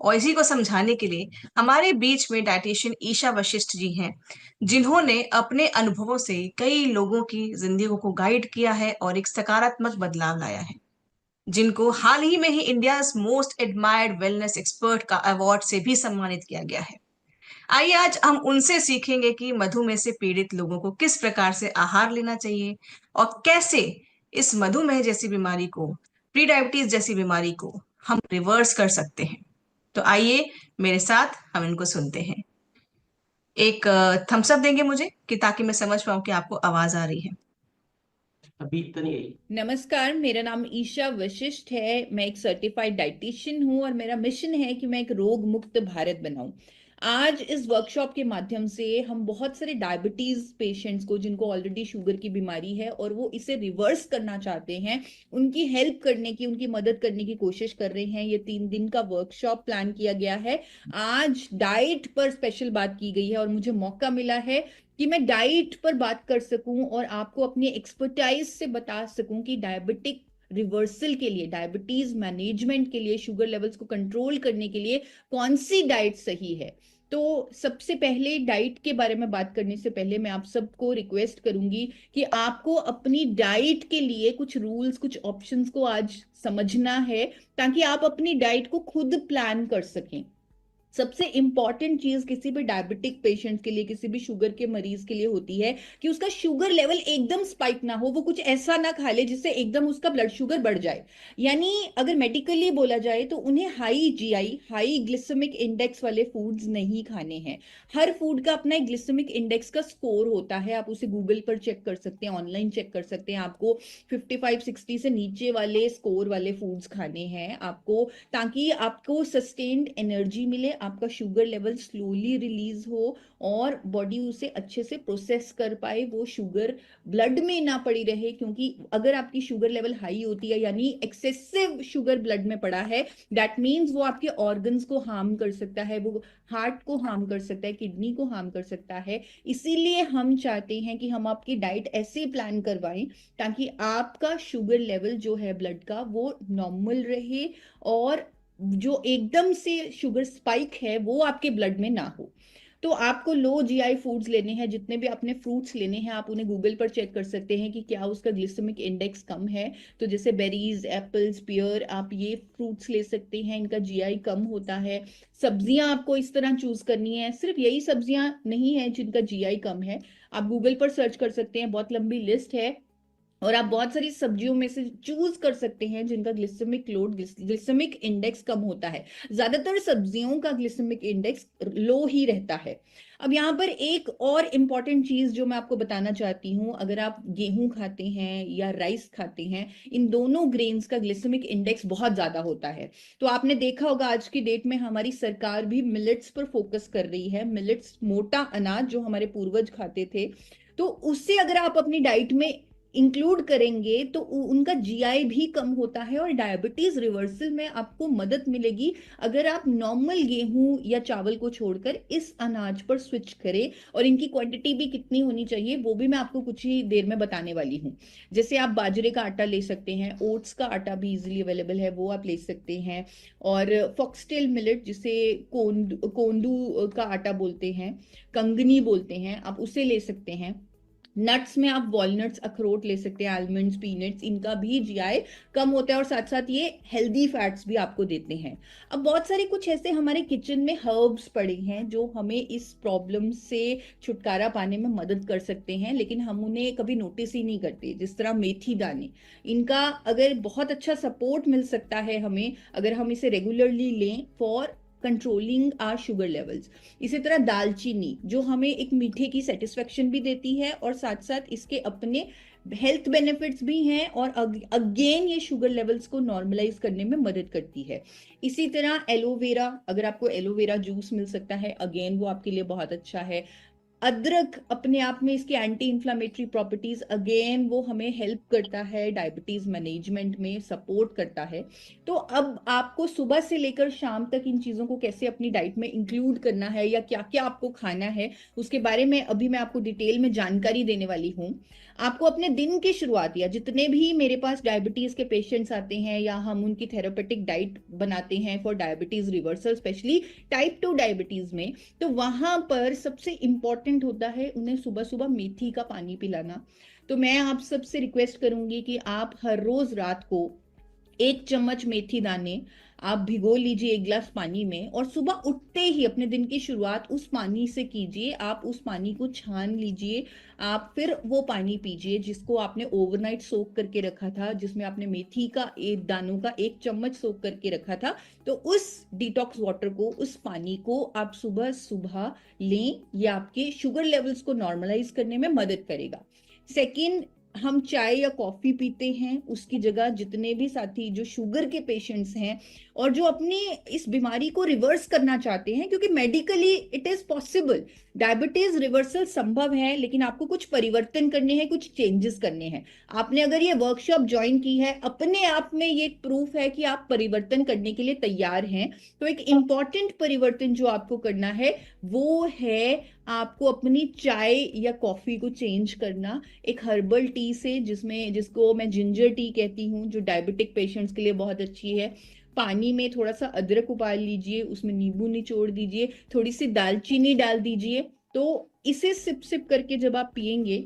और इसी को समझाने के लिए हमारे बीच में डाइटिशियन ईशा वशिष्ठ जी हैं, जिन्होंने अपने अनुभवों से कई लोगों की जिंदगी को गाइड किया है और एक सकारात्मक बदलाव लाया है, जिनको हाल ही में ही India most admired wellness expert का अवार्ड से भी सम्मानित किया गया है। आइए आज हम उनसे सीखेंगे कि मधुमेह से पीड़ित लोगों को किस प्रकार से आहार लेना चाहिए और कैसे इस मधुमेह जैसी बीमारी को, प्री डायबिटीज जैसी बीमारी को हम रिवर्स कर सकते हैं। तो आइए मेरे साथ हम इनको सुनते हैं। एक थम्स अप देंगे मुझे कि ताकि मैं समझ पाऊं कि आपको आवाज आ रही है। अभी तो नहीं आई। नमस्कार, मेरा नाम ईशा वशिष्ठ है। मैं एक सर्टिफाइड डाइटिशियन हूँ और मेरा मिशन है कि मैं एक रोग मुक्त भारत बनाऊं। आज इस वर्कशॉप के माध्यम से हम बहुत सारे डायबिटीज पेशेंट्स को, जिनको ऑलरेडी शुगर की बीमारी है और वो इसे रिवर्स करना चाहते हैं, उनकी हेल्प करने की, उनकी मदद करने की कोशिश कर रहे हैं। ये 3 दिन का वर्कशॉप प्लान किया गया है। आज डाइट पर स्पेशल बात की गई है और मुझे मौका मिला है कि मैं डाइट पर बात कर सकूं और आपको अपनी एक्सपर्टाइज से बता सकूं कि डायबिटिक रिवर्सल के लिए, डायबिटीज मैनेजमेंट के लिए, शुगर लेवल्स को कंट्रोल करने के लिए कौन सी डाइट सही है। तो सबसे पहले डाइट के बारे में बात करने से पहले मैं आप सबको रिक्वेस्ट करूंगी कि आपको अपनी डाइट के लिए कुछ रूल्स, कुछ ऑप्शंस को आज समझना है, ताकि आप अपनी डाइट को खुद प्लान कर सकें। सबसे इंपॉर्टेंट चीज किसी भी डायबिटिक पेशेंट के लिए, किसी भी शुगर के मरीज के लिए होती है कि उसका शुगर लेवल एकदम स्पाइक ना हो। वो कुछ ऐसा ना खा ले जिससे एकदम उसका ब्लड शुगर बढ़ जाए। यानी अगर मेडिकली बोला जाए तो उन्हें high GI, high glycemic index वाले फूड्स नहीं खाने हैं। हर फूड का अपना एक ग्लिसेमिक इंडेक्स का स्कोर होता है। आप उसे गूगल पर चेक कर सकते हैं, ऑनलाइन चेक कर सकते हैं। आपको 55-60 से नीचे वाले स्कोर वाले फूड्स खाने हैं आपको, ताकि आपको सस्टेन्ड एनर्जी मिले, आपका शुगर लेवल स्लोली रिलीज हो और बॉडी उसे अच्छे से प्रोसेस कर पाए, वो शुगर ब्लड में ना पड़ी रहे। क्योंकि अगर आपकी शुगर लेवल हाई होती है, यानी एक्सेसिव शुगर ब्लड में पड़ा है, दैट मीन्स वो आपके ऑर्गन्स को हार्म कर सकता है, वो हार्ट को हार्म कर सकता है, किडनी को हार्म कर सकता है। इसीलिए हम चाहते हैं कि हम आपकी डाइट ऐसे प्लान करवाएं ताकि आपका शुगर लेवल जो है ब्लड का, वो नॉर्मल रहे और जो एकदम से शुगर स्पाइक है वो आपके ब्लड में ना हो। तो आपको लो जीआई फूड्स लेने हैं। जितने भी आपने फ्रूट्स लेने हैं, आप उन्हें गूगल पर चेक कर सकते हैं कि क्या उसका ग्लिसेमिक इंडेक्स कम है। तो जैसे बेरीज, एप्पल्स, पियर, आप ये फ्रूट्स ले सकते हैं, इनका जीआई कम होता है। सब्जियां आपको इस तरह चूज करनी है। सिर्फ यही सब्जियां नहीं है जिनका जीआई कम है, आप गूगल पर सर्च कर सकते हैं, बहुत लंबी लिस्ट है। और आप बहुत सारी सब्जियों में से चूज कर सकते हैं जिनका ग्लिसेमिक लोड, ग्लिसेमिक इंडेक्स कम होता है। ज्यादातर सब्जियों का ग्लिसेमिक इंडेक्स लो ही रहता है। अब यहाँ पर एक और इम्पॉर्टेंट चीज जो मैं आपको बताना चाहती हूँ, अगर आप गेहूं खाते हैं या राइस खाते हैं, इन दोनों ग्रेन्स का ग्लिसेमिक इंडेक्स बहुत ज्यादा होता है। तो आपने देखा होगा आज की डेट में हमारी सरकार भी मिलेट्स पर फोकस कर रही है। मिलेट्स, मोटा अनाज जो हमारे पूर्वज खाते थे, तो उससे अगर आप अपनी डाइट में इंक्लूड करेंगे तो उनका जीआई भी कम होता है और डायबिटीज रिवर्सल में आपको मदद मिलेगी अगर आप नॉर्मल गेहूं या चावल को छोड़कर इस अनाज पर स्विच करें। और इनकी क्वांटिटी भी कितनी होनी चाहिए वो भी मैं आपको कुछ ही देर में बताने वाली हूँ। जैसे आप बाजरे का आटा ले सकते हैं, ओट्स का आटा भी इजिली अवेलेबल है, वो आप ले सकते हैं। और फॉक्सटेल मिलेट, जिसे कोंदू का आटा बोलते हैं, कंगनी बोलते हैं, आप उसे ले सकते हैं। नट्स में आप वॉलनट्स, अखरोट ले सकते हैं, आलमंड्स, पीनट्स, इनका भी जीआई कम होता है और साथ साथ ये हेल्दी फैट्स भी आपको देते हैं। अब बहुत सारे कुछ ऐसे हमारे किचन में हर्ब्स पड़े हैं जो हमें इस प्रॉब्लम से छुटकारा पाने में मदद कर सकते हैं, लेकिन हम उन्हें कभी नोटिस ही नहीं करते। जिस तरह मेथी दाने, इनका अगर बहुत अच्छा सपोर्ट मिल सकता है हमें अगर हम इसे रेगुलरली लें for controlling our sugar levels. इसी तरह दालचीनी, जो हमें एक मीठे की सेटिस्फेक्शन भी देती है और साथ साथ इसके अपने हेल्थ बेनिफिट्स भी हैं और अगेन ये शुगर लेवल्स को नॉर्मलाइज करने में मदद करती है। इसी तरह एलोवेरा, अगर आपको एलोवेरा जूस मिल सकता है, अगेन वो आपके लिए बहुत अच्छा है। अदरक अपने आप में इसकी एंटी इंफ्लेमेटरी प्रॉपर्टीज, अगेन वो हमें हेल्प करता है डायबिटीज मैनेजमेंट में, सपोर्ट करता है। तो अब आपको सुबह से लेकर शाम तक इन चीजों को कैसे अपनी डाइट में इंक्लूड करना है या क्या क्या आपको खाना है, उसके बारे में अभी मैं आपको डिटेल में जानकारी देने वाली हूँ। आपको अपने दिन की शुरुआत, या जितने भी मेरे पास डायबिटीज के पेशेंट्स आते हैं या हम उनकी थेरापेटिक डाइट बनाते हैं for diabetes reversal, specially type 2 diabetes में, तो वहां पर सबसे इंपॉर्टेंट होता है उन्हें सुबह सुबह मेथी का पानी पिलाना। तो मैं आप सबसे रिक्वेस्ट करूंगी कि आप हर रोज रात को 1 चम्मच मेथी दाने आप भिगो लीजिए 1 गिलास पानी में, और सुबह उठते ही अपने दिन की शुरुआत उस पानी से कीजिए। आप उस पानी को छान लीजिए, आप फिर वो पानी पीजिए जिसको आपने ओवरनाइट सोक करके रखा था, जिसमें आपने मेथी का 1 दानों का 1 चम्मच सोक करके रखा था। तो उस डिटॉक्स वाटर को, उस पानी को आप सुबह सुबह लें, ये आपके शुगर लेवल्स को नॉर्मलाइज करने में मदद करेगा। सेकेंड, हम चाय या कॉफी पीते हैं, उसकी जगह जितने भी साथी जो शुगर के पेशेंट्स हैं और जो अपनी इस बीमारी को रिवर्स करना चाहते हैं, क्योंकि medically it is possible, diabetes reversal संभव है, लेकिन आपको कुछ परिवर्तन करने हैं, कुछ चेंजेस करने हैं। आपने अगर ये वर्कशॉप ज्वाइन की है, अपने आप में ये प्रूफ है कि आप परिवर्तन करने के लिए तैयार हैं। तो एक इंपॉर्टेंट परिवर्तन जो आपको करना है वो है आपको अपनी चाय या कॉफी को चेंज करना एक हर्बल टी से, जिसको मैं जिंजर टी कहती हूँ, जो डायबिटिक पेशेंट्स के लिए बहुत अच्छी है। पानी में थोड़ा सा अदरक उबाल लीजिए, उसमें नींबू निचोड़ दीजिए, थोड़ी सी दालचीनी डाल दीजिए। तो इसे सिप सिप करके जब आप पियेंगे,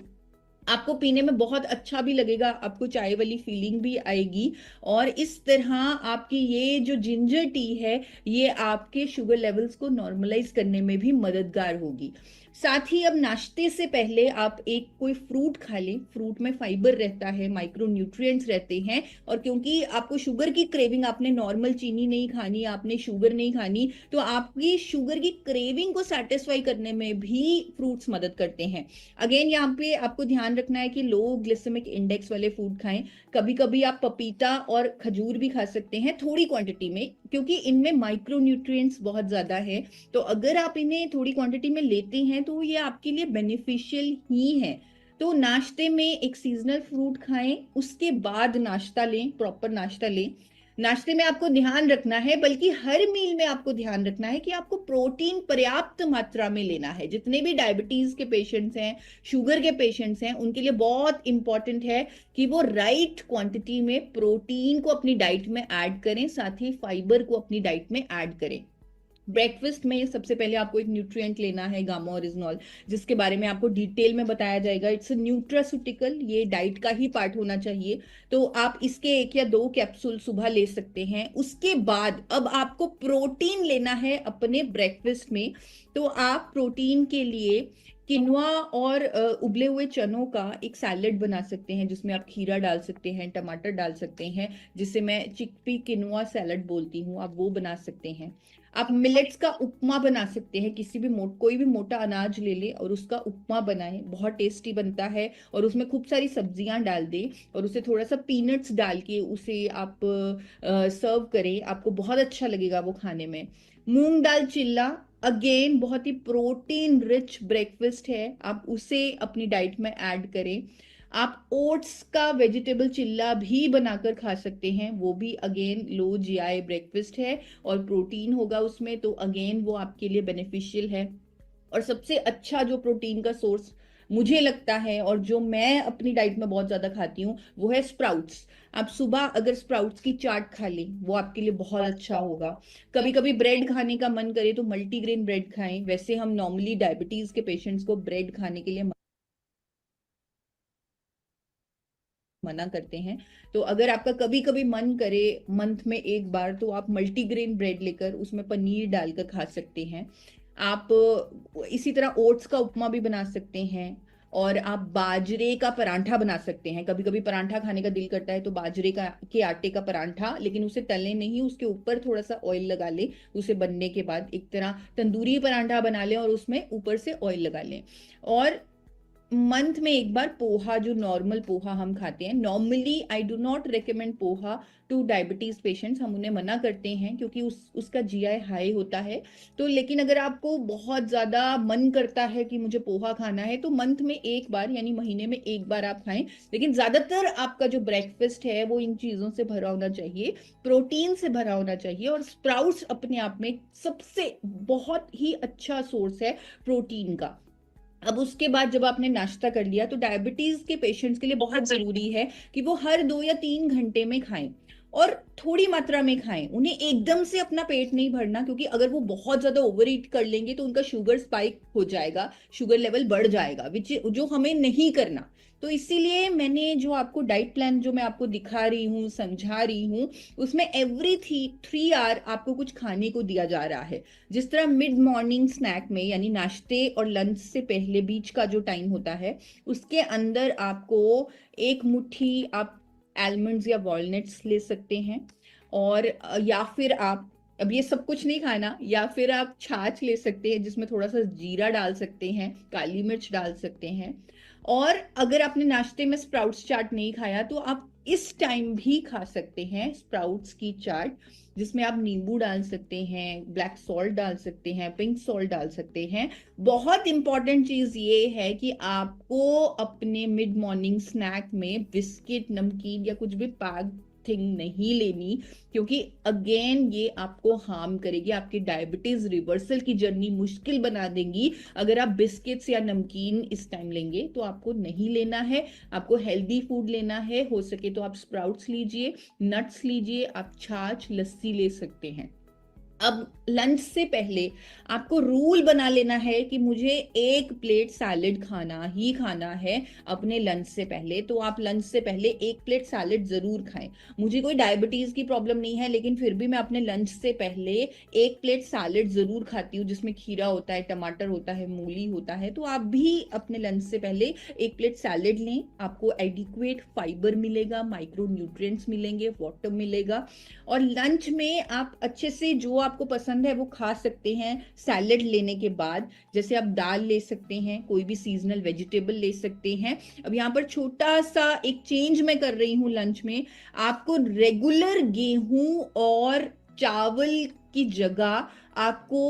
आपको पीने में बहुत अच्छा भी लगेगा, आपको चाय वाली फीलिंग भी आएगी, और इस तरह आपकी ये जो जिंजर टी है ये आपके शुगर लेवल्स को नॉर्मलाइज करने में भी मददगार होगी। साथ ही अब नाश्ते से पहले आप कोई फ्रूट खा लें। फ्रूट में फाइबर रहता है, माइक्रो न्यूट्रिएंट्स रहते हैं, और क्योंकि आपको शुगर की क्रेविंग, आपने नॉर्मल चीनी नहीं खानी, आपने शुगर नहीं खानी, तो आपकी शुगर की क्रेविंग को सेटिस्फाई करने में भी फ्रूट्स मदद करते हैं। अगेन यहाँ पे आपको ध्यान रखना है कि लो ग्लिसेमिक इंडेक्स वाले फूड खाएं। कभी कभी आप पपीता और खजूर भी खा सकते हैं थोड़ी क्वांटिटी में, क्योंकि इनमें माइक्रो न्यूट्रिएंट्स बहुत ज्यादा है। तो अगर आप इन्हें थोड़ी क्वांटिटी में लेते हैं तो ये आपके लिए बेनिफिशियल ही है। तो नाश्ते में एक सीजनल फ्रूट खाएं, उसके बाद नाश्ता लें, प्रॉपर नाश्ता लें। नाश्ते में आपको ध्यान रखना है, बल्कि हर मील में आपको ध्यान रखना है कि आपको प्रोटीन पर्याप्त मात्रा में लेना है। जितने भी डायबिटीज के पेशेंट्स हैं, शुगर के पेशेंट्स हैं, उनके लिए बहुत इंपॉर्टेंट है कि वो राइट क्वांटिटी में प्रोटीन को अपनी डाइट में ऐड करें, साथ ही फाइबर को अपनी डाइट में ऐड करें। ब्रेकफास्ट में सबसे पहले आपको एक न्यूट्रिएंट लेना है, गामा ओरिजिनॉल, जिसके बारे में आपको डिटेल में बताया जाएगा। इट्स अ न्यूट्रास्यूटिकल, ये डाइट का ही पार्ट होना चाहिए। तो आप इसके 1 या 2 कैप्सूल सुबह ले सकते हैं। उसके बाद अब आपको प्रोटीन लेना है अपने ब्रेकफास्ट में। तो आप प्रोटीन के लिए किनुआ और उबले हुए चनों का एक सैलेड बना सकते हैं, जिसमें आप खीरा डाल सकते हैं, टमाटर डाल सकते हैं, जिसे मैं चिकपी किनुआ सैलेड बोलती हूँ, आप वो बना सकते हैं। आप मिलेट्स का उपमा बना सकते हैं, कोई भी मोटा अनाज ले ले और उसका उपमा बनाएं, बहुत टेस्टी बनता है। और उसमें खूब सारी सब्जियां डाल दें और उसे थोड़ा सा पीनट्स डाल के उसे आप सर्व करें, आपको बहुत अच्छा लगेगा वो खाने में। मूंग दाल चिल्ला, अगेन बहुत ही प्रोटीन रिच ब्रेकफास्ट है, आप उसे अपनी डाइट में ऐड करें। आप ओट्स का वेजिटेबल चिल्ला भी बनाकर खा सकते हैं, वो भी अगेन लो जीआई ब्रेकफास्ट है और प्रोटीन होगा उसमें, तो अगेन वो आपके लिए बेनिफिशियल है। और सबसे अच्छा जो प्रोटीन का सोर्स मुझे लगता है और जो मैं अपनी डाइट में बहुत ज्यादा खाती हूँ वो है स्प्राउट्स। आप सुबह अगर स्प्राउट्स की चाट खा लें वो आपके लिए बहुत अच्छा होगा। कभी कभी ब्रेड खाने का मन करे तो मल्टीग्रेन ब्रेड खाएं। वैसे हम नॉर्मली डायबिटीज के पेशेंट्स को ब्रेड खाने के लिए मना करते हैं। तो अगर आपका कभी कभी मन करे मंथ में 1 बार, तो आप मल्टीग्रेन ब्रेड लेकर उसमें पनीर डालकर खा सकते हैं। आप इसी तरह ओट्स का उपमा भी बना सकते हैं, और आप बाजरे का परांठा बना सकते हैं। कभी कभी परांठा खाने का दिल करता है तो बाजरे के आटे का परांठा, लेकिन उसे तलें नहीं, उसके ऊपर थोड़ा सा ऑयल लगा लें। उसे बनने के बाद एक तरह तंदूरी परांठा बना लें और उसमें ऊपर से ऑयल लगा लें। और मंथ में एक बार पोहा, जो नॉर्मल पोहा हम खाते हैं, normally I do not recommend poha two diabetes patients, हम उन्हें मना करते हैं क्योंकि उसका जीआई हाई होता है। तो लेकिन अगर आपको बहुत ज्यादा मन करता है कि मुझे पोहा खाना है तो मंथ में एक बार यानी महीने में एक बार आप खाएं, लेकिन ज्यादातर आपका जो ब्रेकफास्ट है वो इन चीजों से भरा होना चाहिए, प्रोटीन से भरा होना चाहिए। और स्प्राउट्स अपने आप में सबसे बहुत ही अच्छा सोर्स है प्रोटीन का। अब उसके बाद जब आपने नाश्ता कर लिया तो डायबिटीज के पेशेंट्स के लिए बहुत जरूरी है कि वो हर 2 या 3 घंटे में खाएं और थोड़ी मात्रा में खाएं। उन्हें एकदम से अपना पेट नहीं भरना, क्योंकि अगर वो बहुत ज्यादा ओवर ईट कर लेंगे तो उनका शुगर स्पाइक हो जाएगा, शुगर लेवल बढ़ जाएगा, विच जो हमें नहीं करना। तो इसीलिए मैंने जो आपको डाइट प्लान जो मैं आपको दिखा रही हूँ, समझा रही हूँ, उसमें एवरी 3 आवर आपको कुछ खाने को दिया जा रहा है। जिस तरह मिड मॉर्निंग स्नैक में यानी नाश्ते और लंच से पहले बीच का जो टाइम होता है उसके अंदर आपको एक मुट्ठी आप आलमंड्स या वॉलनट्स ले सकते हैं, और या फिर आप, अब ये सब कुछ नहीं खाना, या फिर आप छाछ ले सकते हैं जिसमें थोड़ा सा जीरा डाल सकते हैं, काली मिर्च डाल सकते हैं। और अगर आपने नाश्ते में स्प्राउट्स चाट नहीं खाया तो आप इस टाइम भी खा सकते हैं स्प्राउट्स की चाट, जिसमें आप नींबू डाल सकते हैं, ब्लैक सॉल्ट डाल सकते हैं, पिंक सॉल्ट डाल सकते हैं। बहुत इंपॉर्टेंट चीज ये है कि आपको अपने मिड मॉर्निंग स्नैक में बिस्किट, नमकीन या कुछ भी पैक थिंग नहीं लेनी, क्योंकि अगेन ये आपको हार्म करेगी, आपकी डायबिटीज रिवर्सल की जर्नी मुश्किल बना देंगी। अगर आप बिस्किट्स या नमकीन इस टाइम लेंगे तो आपको नहीं लेना है, आपको हेल्दी फूड लेना है। हो सके तो आप स्प्राउट्स लीजिए, नट्स लीजिए, आप छाछ, लस्सी ले सकते हैं। अब लंच से पहले आपको रूल बना लेना है कि मुझे 1 प्लेट सैलेड खाना ही खाना है अपने लंच से पहले। तो आप लंच से पहले 1 प्लेट सैलेड जरूर खाएं। मुझे कोई डायबिटीज की प्रॉब्लम नहीं है, लेकिन फिर भी मैं अपने लंच से पहले 1 प्लेट सैलेड जरूर खाती हूँ, जिसमें खीरा होता है, टमाटर होता है, मूली होता है। तो आप भी अपने लंच से पहले 1 प्लेट सैलेड लें, आपको एडिक्वेट फाइबर मिलेगा, माइक्रो न्यूट्रिएंट्स मिलेंगे, वाटर मिलेगा। और लंच में आप अच्छे से जो आपको पसंद है वो खा सकते हैं सैलेड लेने के बाद। जैसे आप दाल ले सकते हैं, कोई भी सीजनल वेजिटेबल ले सकते हैं। अब यहाँ पर छोटा सा एक चेंज मैं कर रही हूँ लंच में, आपको रेगुलर गेहूं और चावल की जगह आपको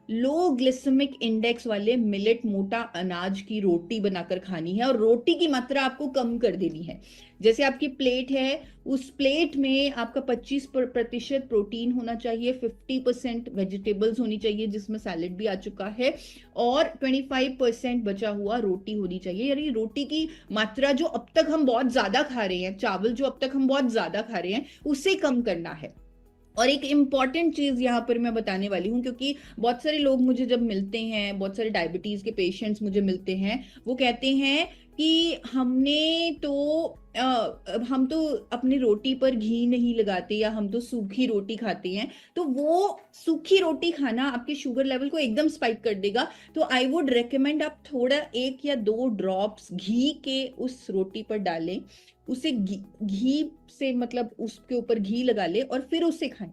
लो ग्लिसेमिक इंडेक्स वाले मिलेट, मोटा अनाज की रोटी बनाकर खानी है, और रोटी की मात्रा आपको कम कर देनी है। जैसे आपकी प्लेट है, उस प्लेट में आपका 25% प्रोटीन होना चाहिए, 50% वेजिटेबल्स होनी चाहिए जिसमें सैलेड भी आ चुका है, और 25% बचा हुआ रोटी होनी चाहिए। यानी रोटी की मात्रा जो अब तक हम बहुत ज्यादा खा रहे हैं, चावल जो अब तक हम बहुत ज्यादा खा रहे हैं, उसे कम करना है। और एक इम्पॉर्टेंट चीज यहाँ पर मैं बताने वाली हूँ, क्योंकि बहुत सारे लोग मुझे जब मिलते हैं, बहुत सारे डायबिटीज के पेशेंट्स मुझे मिलते हैं, वो कहते हैं कि हम तो अपनी रोटी पर घी नहीं लगाते, या हम तो सूखी रोटी खाते हैं। तो वो सूखी रोटी खाना आपके शुगर लेवल को एकदम स्पाइक कर देगा। तो आई वुड रेकमेंड आप थोड़ा 1 या 2 ड्रॉप्स घी के उस रोटी पर डालें, उसे घी से मतलब उसके ऊपर घी लगा ले और फिर उसे खाएं।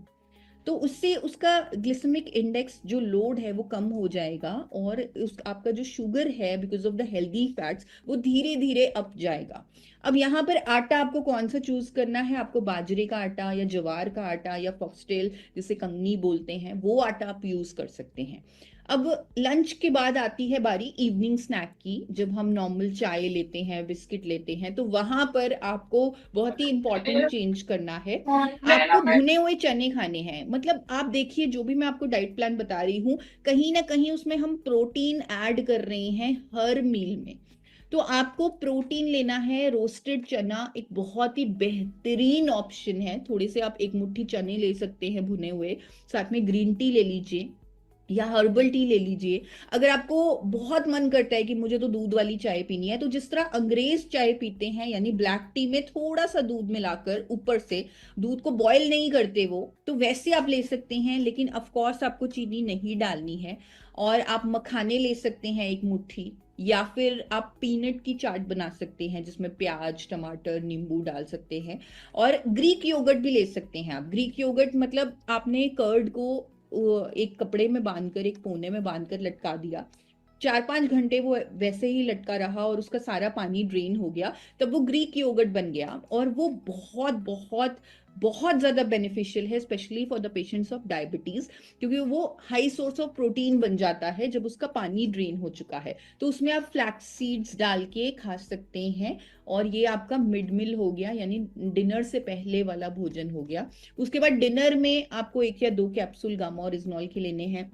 तो उससे उसका ग्लिसेमिक इंडेक्स जो लोड है वो कम हो जाएगा, और आपका जो शुगर है because of the healthy fats वो धीरे धीरे अप जाएगा। अब यहाँ पर आटा आपको कौन सा चूज करना है, आपको बाजरे का आटा या ज्वार का आटा या फॉक्सटेल जिसे कंगनी बोलते हैं वो आटा आप यूज कर सकते हैं। अब लंच के बाद आती है बारी इवनिंग स्नैक की, जब हम नॉर्मल चाय लेते हैं, बिस्किट लेते हैं, तो वहां पर आपको बहुत ही इंपॉर्टेंट चेंज करना है। आपको भुने हुए चने खाने हैं। मतलब आप देखिए, जो भी मैं आपको डाइट प्लान बता रही हूँ, कहीं ना कहीं उसमें हम प्रोटीन ऐड कर रहे हैं हर मील में। तो आपको प्रोटीन लेना है। रोस्टेड चना एक बहुत ही बेहतरीन ऑप्शन है। थोड़े से आप 1 मुट्ठी चने ले सकते हैं भुने हुए, साथ में ग्रीन टी ले लीजिए या हर्बल टी ले लीजिए। अगर आपको बहुत मन करता है कि मुझे तो दूध वाली चाय पीनी है, तो जिस तरह अंग्रेज चाय पीते हैं, यानी ब्लैक टी में थोड़ा सा दूध मिलाकर, ऊपर से दूध को बॉयल नहीं करते वो, तो वैसे आप ले सकते हैं। लेकिन ऑफ कोर्स आपको चीनी नहीं डालनी है। और आप मखाने ले सकते हैं 1 मुट्ठी, या फिर आप पीनट की चाट बना सकते हैं जिसमें प्याज, टमाटर, नींबू डाल सकते हैं। और ग्रीक योगर्ट भी ले सकते हैं आप। ग्रीक योगर्ट मतलब आपने कर्ड को एक कपड़े में बांधकर, एक कोने में बांधकर लटका दिया, 4-5 घंटे वो वैसे ही लटका रहा और उसका सारा पानी ड्रेन हो गया, तब वो ग्रीक योगर्ट बन गया। और वो बहुत बहुत बहुत ज्यादा बेनिफिशियल है, specially for the patients of diabetes, क्योंकि वो हाई सोर्स ऑफ प्रोटीन बन जाता है जब उसका पानी ड्रेन हो चुका है। तो उसमें आप फ्लैक्स सीड्स डाल के खा सकते हैं, और ये आपका मिड मील हो गया, यानी डिनर से पहले वाला भोजन हो गया। उसके बाद डिनर में आपको 1 या 2 कैप्सूल गामा ओरिजिनॉल के लेने हैं।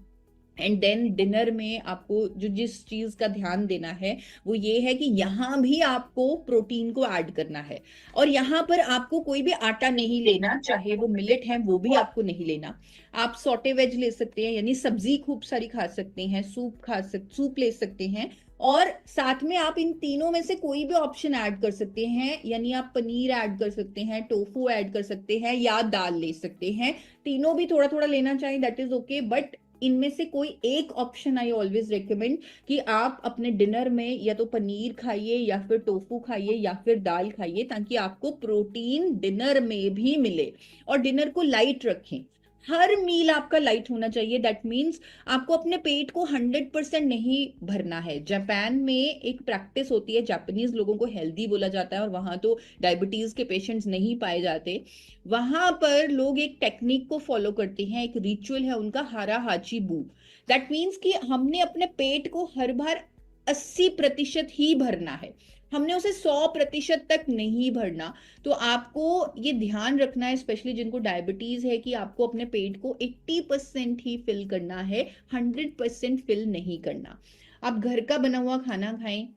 एंड देन डिनर में आपको जो जिस चीज का ध्यान देना है वो ये है कि यहाँ भी आपको प्रोटीन को ऐड करना है, और यहाँ पर आपको कोई भी आटा नहीं लेना, चाहे वो मिलेट है वो भी आपको नहीं लेना। आप सॉटे वेज ले सकते हैं, यानी सब्जी खूब सारी खा सकते हैं, सूप ले सकते हैं, और साथ में आप इन तीनों में से कोई भी ऑप्शन ऐड कर सकते हैं, यानी आप पनीर ऐड कर सकते हैं, टोफू ऐड कर सकते हैं, या दाल ले सकते हैं। तीनों भी थोड़ा थोड़ा लेना चाहिए, दैट इज ओके, बट इनमें से कोई एक ऑप्शन आई ऑलवेज रिकमेंड कि आप अपने डिनर में या तो पनीर खाइए, या फिर टोफू खाइए, या फिर दाल खाइए, ताकि आपको प्रोटीन डिनर में भी मिले। और डिनर को लाइट रखें, हर मील आपका लाइट होना चाहिए। दैट मीन्स आपको अपने पेट को 100% नहीं भरना है। जापान में एक प्रैक्टिस होती है, जापानीज लोगों को हेल्दी बोला जाता है, और वहां तो डायबिटीज के पेशेंट्स नहीं पाए जाते। वहां पर लोग एक टेक्निक को फॉलो करते हैं, एक रिचुअल है उनका, हारा हाची बू। दैट मीन्स कि हमने अपने पेट को हर बार 80% ही भरना है, हमने उसे 100% तक नहीं भरना। तो आपको ये ध्यान रखना है, स्पेशली जिनको डायबिटीज है, कि आपको अपने पेट को 80% ही फिल करना है, 100% फिल नहीं करना। आप घर का बना हुआ खाना खाएं,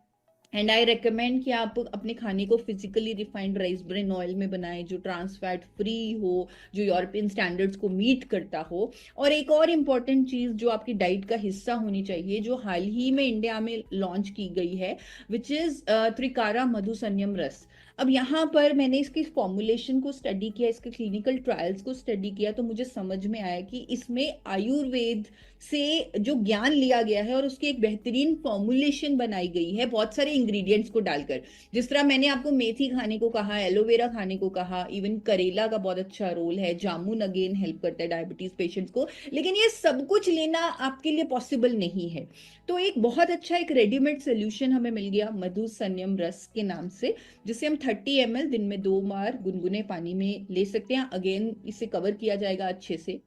एंड आई रिकमेंड कि आप अपने खाने को physically refined rice bran oil में बनाएं, जो ट्रांस फैट फ्री हो, जो यूरोपियन स्टैंडर्ड्स को मीट करता हो। और एक और इम्पॉर्टेंट चीज जो आपकी डाइट का हिस्सा होनी चाहिए, जो हाल ही में इंडिया में लॉन्च की गई है, विच इज त्रिकारा मधु संयम रस। अब यहाँ पर मैंने इसकी फॉर्मुलेशन को स्टडी किया, इसके क्लिनिकल ट्रायल्स को स्टडी किया, तो मुझे समझ में आया कि इसमें आयुर्वेद से जो ज्ञान लिया गया है और उसकी एक बेहतरीन फॉर्मुलेशन बनाई गई है, बहुत सारे इंग्रेडिएंट्स को डालकर। जिस तरह मैंने आपको मेथी खाने को कहा, एलोवेरा खाने को कहा, इवन करेला का बहुत अच्छा रोल है, जामुन अगेन हेल्प करता है डायबिटीज पेशेंट्स को, लेकिन ये सब कुछ लेना आपके लिए पॉसिबल नहीं है। तो एक बहुत अच्छा एक रेडीमेड सोल्यूशन हमें मिल गया मधु संयम रस के नाम से, जिसे हम 30 ml दिन में 2 बार गुनगुने पानी में ले सकते हैं। अगेन इसे कवर किया जाएगा अच्छे से।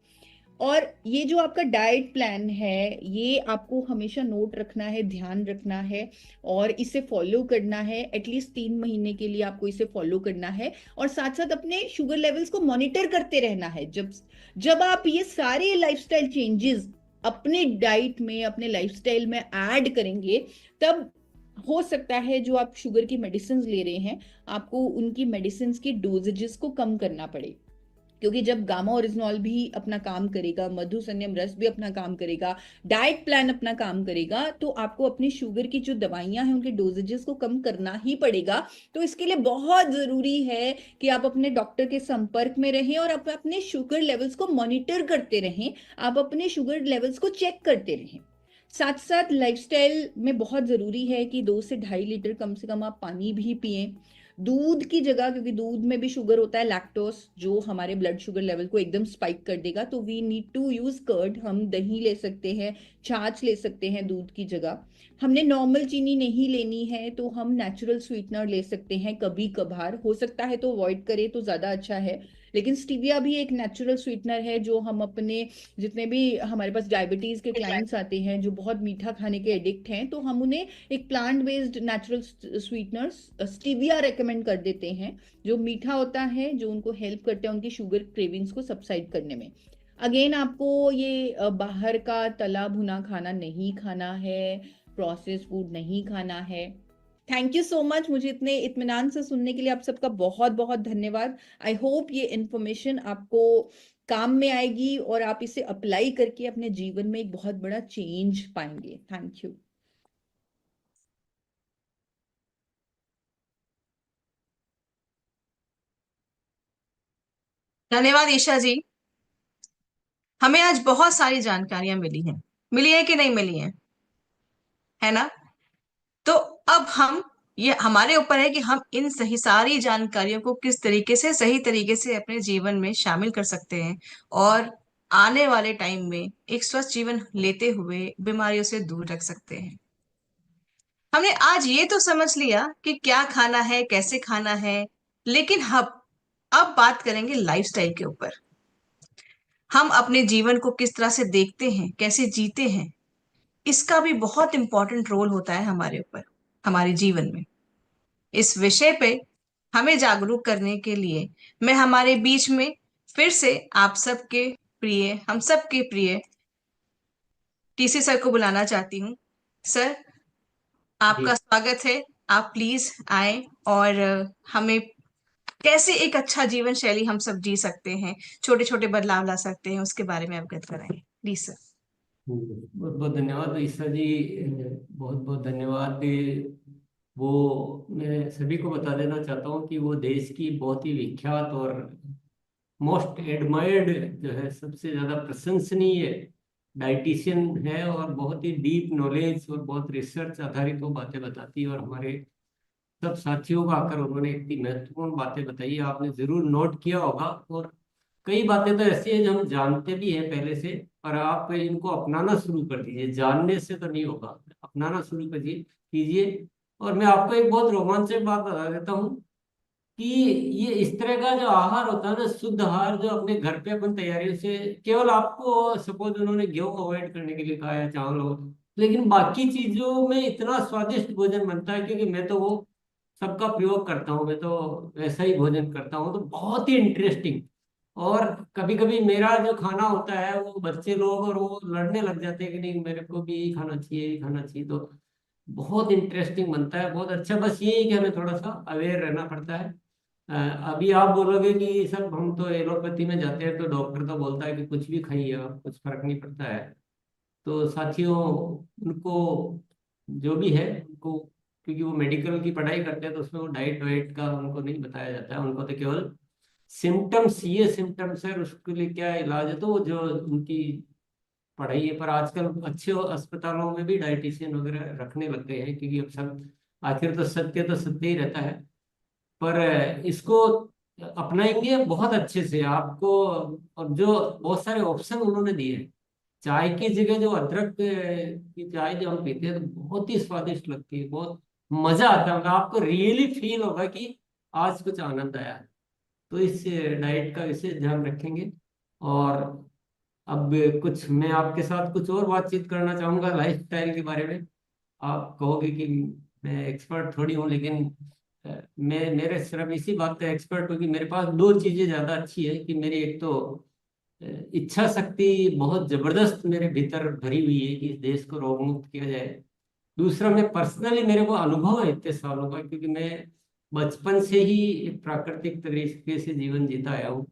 और ये जो आपका डाइट प्लान है, ये आपको हमेशा नोट रखना है, ध्यान रखना है, और इसे फॉलो करना है। एटलीस्ट 3 महीने के लिए आपको इसे फॉलो करना है, और साथ साथ अपने शुगर लेवल्स को मॉनिटर करते रहना है। जब आप ये सारे लाइफस्टाइल चेंजेस अपने डाइट में, अपने लाइफस्टाइल में ऐड करेंगे, तब हो सकता है जो आप शुगर की मेडिसिन ले रहे हैं, आपको उनकी मेडिसिन की डोजेजेस को कम करना पड़े। क्योंकि जब गामा ओरिजिनॉल भी अपना काम करेगा, मधु संयम रस भी अपना काम करेगा, डाइट प्लान अपना काम करेगा, तो आपको अपनी शुगर की जो दवाइयां हैं उनके डोजेजेस को कम करना ही पड़ेगा। तो इसके लिए बहुत जरूरी है कि आप अपने डॉक्टर के संपर्क में रहें, और आप अपने शुगर लेवल्स को मॉनिटर करते रहें, आप अपने शुगर लेवल्स को चेक करते रहें। साथ साथ लाइफस्टाइल में बहुत जरूरी है कि 2 से 2.5 लीटर कम से कम आप पानी भी पिएं। दूध की जगह, क्योंकि दूध में भी शुगर होता है, लैक्टोस, जो हमारे ब्लड शुगर लेवल को एकदम स्पाइक कर देगा, तो we need to use curd. हम दही ले सकते हैं, छाछ ले सकते हैं दूध की जगह। हमने नॉर्मल चीनी नहीं लेनी है, तो हम नेचुरल स्वीटनर ले सकते हैं कभी कभार, हो सकता है तो अवॉइड करें तो ज्यादा अच्छा है। लेकिन स्टीविया भी एक नेचुरल स्वीटनर है, जो हम अपने जितने भी हमारे पास डायबिटीज के क्लाइंट्स आते हैं जो बहुत मीठा खाने के एडिक्ट हैं, तो हम उन्हें एक plant based natural sweetener stevia recommend कर देते हैं, जो मीठा होता है, जो उनको हेल्प करते हैं उनकी शुगर क्रेविंग्स को सबसाइड करने में। अगेन आपको ये बाहर का तला भुना खाना नहीं खाना है, प्रोसेस फूड नहीं खाना है। थैंक यू सो मच, मुझे इतने इत्मीनान से सुनने के लिए आप सबका बहुत बहुत धन्यवाद। आई होप ये इंफॉर्मेशन आपको काम में आएगी और आप इसे अप्लाई करके अपने जीवन में एक बहुत बड़ा चेंज पाएंगे। Thank you. धन्यवाद ईशा जी। हमें आज बहुत सारी जानकारियां मिली है कि नहीं मिली है ना? तो अब हम, ये हमारे ऊपर है कि हम इन सही सारी जानकारियों को किस तरीके से, सही तरीके से अपने जीवन में शामिल कर सकते हैं, और आने वाले टाइम में एक स्वस्थ जीवन लेते हुए बीमारियों से दूर रख सकते हैं। हमने आज ये तो समझ लिया कि क्या खाना है, कैसे खाना है, लेकिन अब बात करेंगे लाइफस्टाइल के ऊपर। हम अपने जीवन को किस तरह से देखते हैं, कैसे जीते हैं, इसका भी बहुत इंपॉर्टेंट रोल होता है हमारे ऊपर, हमारे जीवन में। इस विषय पे हमें जागरूक करने के लिए मैं हमारे बीच में फिर से आप सबके प्रिय, हम सबके प्रिय टीसी सर को बुलाना चाहती हूँ। सर, जी। आपका स्वागत है। आप प्लीज आए और हमें कैसे एक अच्छा जीवन शैली हम सब जी सकते हैं, छोटे छोटे बदलाव ला सकते हैं, उसके बारे में अवगत कराएं प्लीज सर। बहुत बहुत धन्यवाद ईसा जी। बहुत बहुत धन्यवाद। वो मैं सभी को बता देना चाहता हूँ कि वो देश की बहुत ही विख्यात और मोस्ट एडमायर्ड जो है, सबसे ज़्यादा प्रशंसनीय डाइटिशियन है, और बहुत ही डीप नॉलेज और बहुत रिसर्च आधारित वो बातें बताती है। और हमारे सब साथियों को आकर उन्होंने इतनी महत्वपूर्ण बातें बताई, आपने जरूर नोट किया होगा। और कई बातें तो ऐसी है जो हम जानते भी हैं पहले से, और आप इनको अपनाना शुरू कर दीजिए। जानने से तो नहीं होगा, अपनाना शुरू करिए, कीजिए। और मैं आपको एक बहुत रोमांचक बात बता देता हूँ कि ये इस तरह का जो आहार होता है ना, शुद्ध आहार, जो अपने घर पे अपन तैयारियों से, केवल आपको सपोज उन्होंने गेहूं अवॉइड करने के लिए कहा है, चावल हो, लेकिन बाकी चीजों में इतना स्वादिष्ट भोजन बनता है, क्योंकि मैं तो वो सबका प्रयोग करता हूँ, मैं तो वैसा ही भोजन करता हूँ, तो बहुत ही इंटरेस्टिंग। और कभी कभी मेरा जो खाना होता है वो बच्चे लोग और वो लड़ने लग जाते हैं कि नहीं मेरे को भी यही खाना चाहिए, यही खाना चाहिए। तो बहुत इंटरेस्टिंग बनता है, बहुत अच्छा। बस ये है कि हमें थोड़ा सा अवेयर रहना पड़ता है। अ, अभी आप बोलोगे कि सर हम तो एलोपैथी में जाते हैं तो डॉक्टर तो बोलता है कि कुछ भी खाइए आप, कुछ फर्क नहीं पड़ता है। तो साथियों, उनको जो भी है उनको, क्योंकि वो मेडिकल की पढ़ाई करते हैं तो उसमें वो डाइट वाइट का उनको नहीं बताया जाता है। उनको तो केवल सिम्टम्स, ये सिम्टम्स है और उसके लिए क्या इलाज है, तो वो जो उनकी पढ़ाई है। पर आजकल अच्छे अस्पतालों में भी डाइटिशियन वगैरह रखने लग गए हैं, क्योंकि अब सब, आखिर तो सत्य ही रहता है। पर इसको अपनाएंगे बहुत अच्छे से आपको। और जो बहुत सारे ऑप्शन उन्होंने दिए हैं, चाय की जगह जो अदरक की चाय जो हम पीते हैं तो बहुत ही स्वादिष्ट लगती है, बहुत मजा आता है, मतलब आपको रियली फील होगा कि आज कुछ आनंद आया है। तो इस डाइट का विशेष ध्यान रखेंगे। और अब कुछ मैं आपके साथ कुछ और बातचीत करना चाहूंगा लाइफ स्टाइल के बारे में। आप कहोगे कि मैं एक्सपर्ट थोड़ी हूँ, लेकिन मैं मेरे सिर्फ इसी बात का एक्सपर्ट हूँ कि मेरे पास दो चीज़ें ज़्यादा अच्छी है, कि मेरी एक तो अ, इच्छा शक्ति बहुत जबरदस्त मेरे भीतर भरी हुई है कि इस देश को रोग मुक्त किया जाए। दूसरा, मैं पर्सनली, मेरे को अनुभव है इतने सालों का, क्योंकि मैं बचपन से ही एक प्राकृतिक तरीके से जीवन जीता आया हूँ,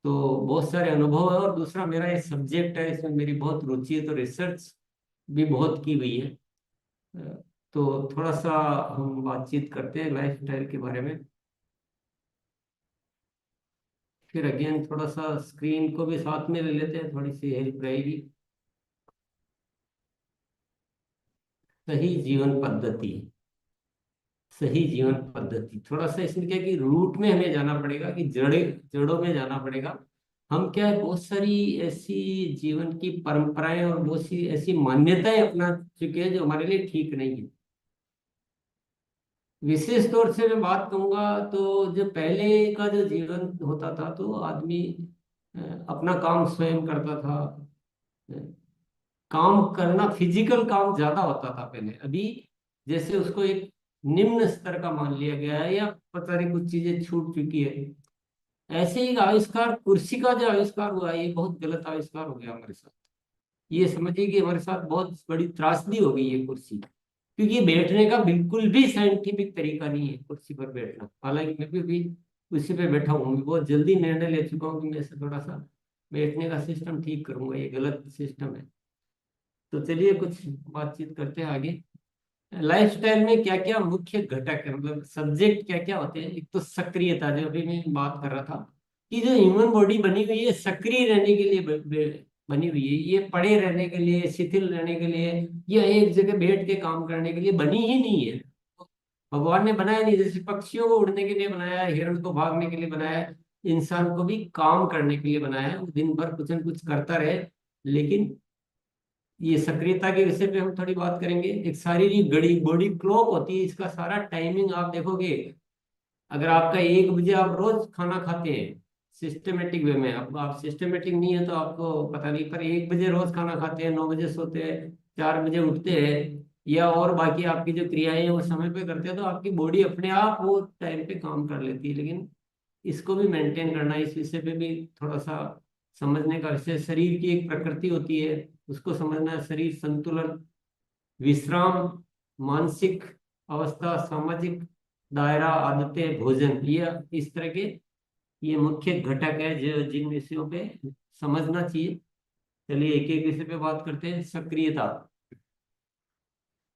तो बहुत सारे अनुभव है। और दूसरा, मेरा ये सब्जेक्ट है, इसमें मेरी बहुत रुचि है, तो रिसर्च भी बहुत की हुई है। अ, तो थोड़ा सा हम बातचीत करते हैं लाइफ स्टाइल के बारे में। फिर अगेन थोड़ा सा स्क्रीन को भी साथ में ले लेते हैं, थोड़ी सी हेल्प रहेगी। सही जीवन पद्धति, सही जीवन पद्धति, थोड़ा सा इसमें क्या है कि रूट में हमें जाना पड़ेगा, कि जड़ों में जाना पड़ेगा। हम क्या है, बहुत सारी ऐसी जीवन की परंपराएं और बहुत सी ऐसी मान्यताएं अपना चुके हैं जो हमारे लिए ठीक नहीं है। विशेष तौर से मैं बात करूंगा तो जो पहले का जो जीवन होता था, तो आदमी अ, अपना काम स्वयं करता था। अ, काम करना, फिजिकल काम ज्यादा होता था पहले। अभी जैसे उसको एक निम्न स्तर का मान लिया गया है, या पता नहीं कुछ चीजें छूट चुकी है। ऐसे ही आविष्कार, कुर्सी का जो आविष्कार हुआ है, ये बहुत गलत आविष्कार हो गया हमारे साथ। ये समझिए कि हमारे साथ बहुत बड़ी त्रासदी हो गई है कुर्सी, क्योंकि ये बैठने का बिल्कुल भी साइंटिफिक तरीका नहीं है कुर्सी पर बैठना। हालांकि मैं भी कुर्सी पे बैठा हूँ, मैं बहुत जल्दी निर्णय ले चुका हूँ कि मैं इसे थोड़ा सा बैठने का सिस्टम ठीक करूंगा, ये गलत सिस्टम है। तो चलिए कुछ बातचीत करते हैं आगे। लाइफस्टाइल में क्या क्या मुख्य घटक है, मतलब सब्जेक्ट क्या क्या होते हैं। एक तो सक्रियता, जो अभी मैं बात कर रहा था, कि जो ह्यूमन बॉडी बनी हुई है सक्रिय रहने के लिए बनी हुई है। ये पड़े रहने के लिए, शिथिल रहने के लिए, या एक जगह बैठ के काम करने के लिए बनी ही नहीं है। भगवान ने बनाया नहीं, जैसे पक्षियों को उड़ने के लिए बनाया है, हिरण को भागने के लिए बनाया है, इंसान को भी काम करने के लिए बनाया है। वो दिन भर कुछ न कुछ करता रहे, लेकिन ये सक्रियता के विषय पे हम थोड़ी बात करेंगे। एक शारीरिक घड़ी, बॉडी क्लॉक होती है, इसका सारा टाइमिंग आप देखोगे। अगर आपका 1 बजे आप रोज खाना खाते हैं सिस्टमेटिक वे में, अब आप सिस्टमेटिक नहीं है तो आपको पता नहीं, पर 1 बजे रोज खाना खाते हैं, 9 बजे सोते हैं, 4 बजे उठते हैं, या और बाकी आपकी जो क्रियाएं हैं वो समय पे करते हैं, तो आपकी बॉडी अपने आप वो टाइम पे काम कर लेती है। लेकिन इसको भी मेंटेन करना, इस विषय पे भी थोड़ा सा समझने का विषय। शरीर की एक प्रकृति होती है, उसको समझना है। शरीर संतुलन, विश्राम, मानसिक अवस्था, सामाजिक दायरा, आदतें, भोजन, ये इस तरह के ये मुख्य घटक है जो जिन विषयों पे समझना चाहिए। चलिए एक एक विषय पे बात करते हैं। सक्रियता,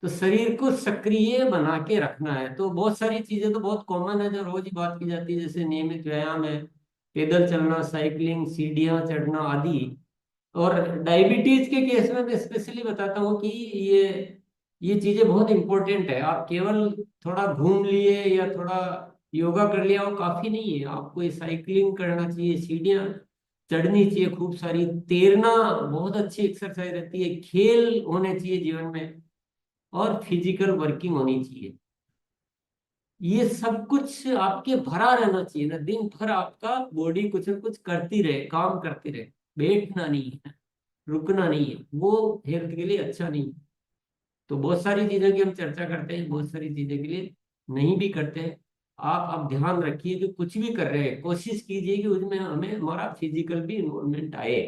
तो शरीर को सक्रिय बना के रखना है, तो बहुत सारी चीजें तो बहुत कॉमन है जो रोज ही बात की जाती है, जैसे नियमित व्यायाम है, पैदल चलना, साइकिलिंग, सीढ़ियां चढ़ना आदि। और डायबिटीज के केस में मैं स्पेशली बताता हूँ कि ये चीजें बहुत इंपॉर्टेंट है। आप केवल थोड़ा घूम लिए या थोड़ा योगा कर लिया वो काफी नहीं है, आपको ये साइकिलिंग करना चाहिए, सीढ़ियां चढ़नी चाहिए खूब सारी, तैरना बहुत अच्छी एक्सरसाइज रहती है, खेल होने चाहिए जीवन में, और फिजिकल वर्किंग होनी चाहिए। ये सब कुछ आपके भरा रहना चाहिए ना, दिन भर आपका बॉडी कुछ न कुछ करती रहे, काम करती रहे, बैठना नहीं है, रुकना नहीं है, वो हेल्थ के लिए अच्छा नहीं है। तो बहुत सारी चीजों की हम चर्चा करते हैं, बहुत सारी चीजों के लिए नहीं भी करते हैं। आप ध्यान रखिए कि कुछ भी कर रहे हैं कोशिश कीजिए कि उसमें हमें हमारा फिजिकल भी इन्वॉल्वमेंट आए।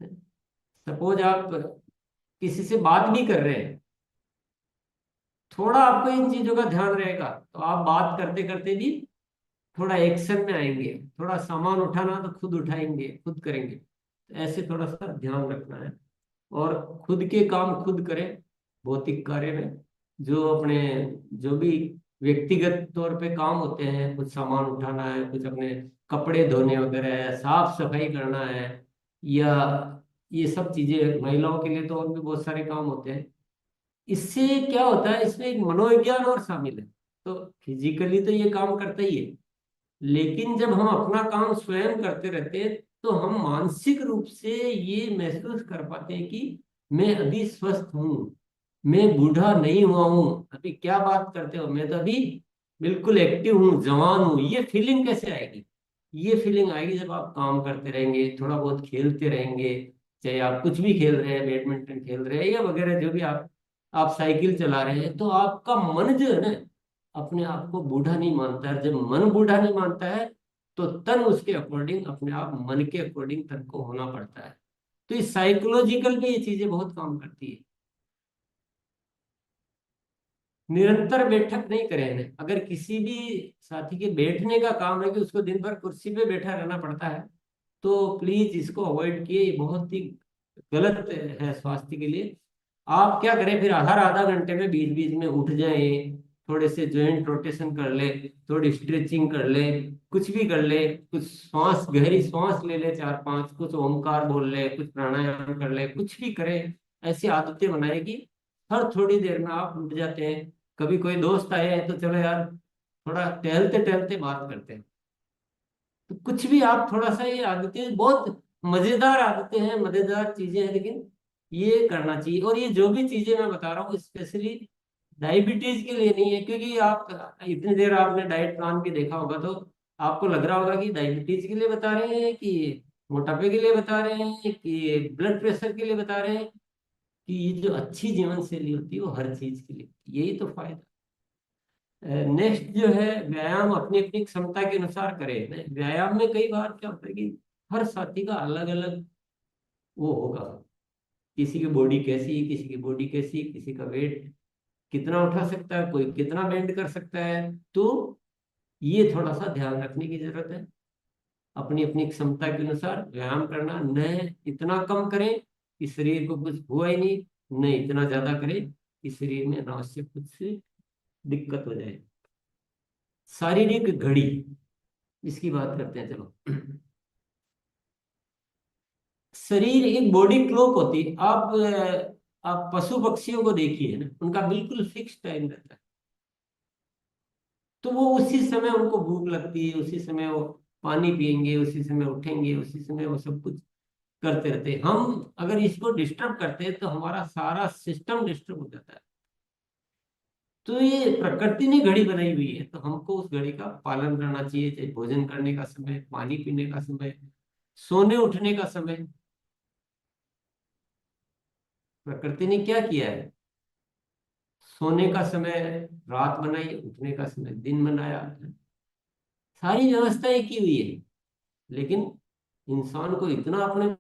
सपोज आप किसी से बात भी कर रहे हैं, थोड़ा आपको इन चीजों का ध्यान रहेगा तो आप बात करते करते भी थोड़ा एक्शन में आएंगे। थोड़ा सामान उठाना तो खुद उठाएंगे, खुद करेंगे, तो ऐसे थोड़ा सा ध्यान रखना है। और खुद के काम खुद करें, भौतिक कार्य में जो अपने जो भी व्यक्तिगत तौर पे काम होते हैं, कुछ सामान उठाना है, कुछ अपने कपड़े धोने वगैरह है, साफ सफाई करना है, या ये सब चीजें महिलाओं के लिए तो और भी बहुत सारे काम होते हैं। इससे क्या होता है, इसमें एक मनोविज्ञान और शामिल है। तो फिजिकली तो ये काम करता ही है, लेकिन जब हम अपना काम स्वयं करते रहते हैं तो हम मानसिक रूप से ये महसूस कर पाते हैं कि मैं अभी स्वस्थ हूँ, मैं बूढ़ा नहीं हुआ हूँ। अभी क्या बात करते हो, मैं तो अभी बिल्कुल एक्टिव हूँ, जवान हूँ। ये फीलिंग कैसे आएगी? ये फीलिंग आएगी जब आप काम करते रहेंगे, थोड़ा बहुत खेलते रहेंगे, चाहे आप कुछ भी खेल रहे हैं, बैडमिंटन खेल रहे हैं या वगैरह जो भी आप साइकिल चला रहे हैं, तो आपका मन जो है ना अपने आप को बूढ़ा नहीं मानता है। जब मन बूढ़ा नहीं मानता है तो तन उसके अकॉर्डिंग, अपने आप मन के अकॉर्डिंग तन को होना पड़ता है। तो इस साइकोलॉजिकल भी ये चीजें बहुत काम करती है। निरंतर बैठक नहीं करें इन्हें। अगर किसी भी साथी के बैठने का काम है कि उसको दिन भर कुर्सी पे बैठा रहना पड़ता है, तो प्लीज इसको अवॉइड किए, ये बहुत ही गलत है स्वास्थ्य के लिए। आप क्या करें फिर, हर आधा घंटे में बीच बीच में उठ जाए, थोड़े से जॉइंट रोटेशन कर ले, थोड़ी स्ट्रेचिंग कर ले, कुछ भी कर ले, कुछ श्वास, गहरी श्वास ले ले 4-5, कुछ ओमकार बोल ले, कुछ प्राणायाम कर ले, कुछ भी करें। ऐसी आदतें बनाएगी, हर थोड़ी देर में आप उठ जाते हैं। कभी कोई दोस्त आए हैं तो चलो यार थोड़ा टहलते टहलते बात करते हैं। तो कुछ भी आप थोड़ा सा, ये आदतें बहुत मजेदार आदतें हैं, मजेदार चीजें हैं, लेकिन ये करना चाहिए। और ये जो भी चीजें मैं बता रहा हूँ स्पेशली डायबिटीज के लिए नहीं है, क्योंकि आप इतनी देर आपने डाइट प्लान भी देखा होगा तो आपको लग रहा होगा कि डायबिटीज के लिए बता रहे हैं, कि मोटापे के लिए बता रहे हैं, कि ब्लड प्रेशर के लिए बता रहे हैं, कि ये जो अच्छी जीवन शैली होती है वो हर चीज के लिए होती है। यही तो फायदा। नेक्स्ट जो है, व्यायाम अपनी अपनी क्षमता के अनुसार करें। व्यायाम में कई बार क्या होता है कि हर साथी का अलग अलग वो होगा, किसी की बॉडी कैसी है, किसी की बॉडी कैसी है, किसी का वेट कितना उठा सकता है, कोई कितना बेंड कर सकता है। तो ये थोड़ा सा ध्यान रखने की जरूरत है। अपनी अपनी क्षमता के अनुसार व्यायाम करना, न इतना कम करें कि शरीर को कुछ हुआ ही नहीं, न इतना ज्यादा करें कि शरीर में अनावश्यक कुछ दिक्कत हो जाए। शारीरिक घड़ी, इसकी बात करते हैं चलो। शरीर एक बॉडी क्लॉक होती है। आप पशु पक्षियों को देखिए ना, उनका बिल्कुल फिक्स टाइम रहता है। तो वो उसी समय उनको भूख लगती है, उसी समय वो पानी पियेंगे, उसी समय उठेंगे, उसी समय वो सब कुछ करते रहते हैं। हम अगर इसको डिस्टर्ब करते हैं तो हमारा सारा सिस्टम डिस्टर्ब हो जाता है। तो ये प्रकृति ने घड़ी बनाई हुई है, तो हमको उस घड़ी का पालन करना चाहिए, चाहे भोजन करने का समय, पानी पीने का समय, सोने उठने का समय। प्रकृति ने क्या किया है, सोने का समय रात बनाई, उठने का समय दिन बनाया, सारी व्यवस्थाएं की हुई है। लेकिन इंसान को इतना अपने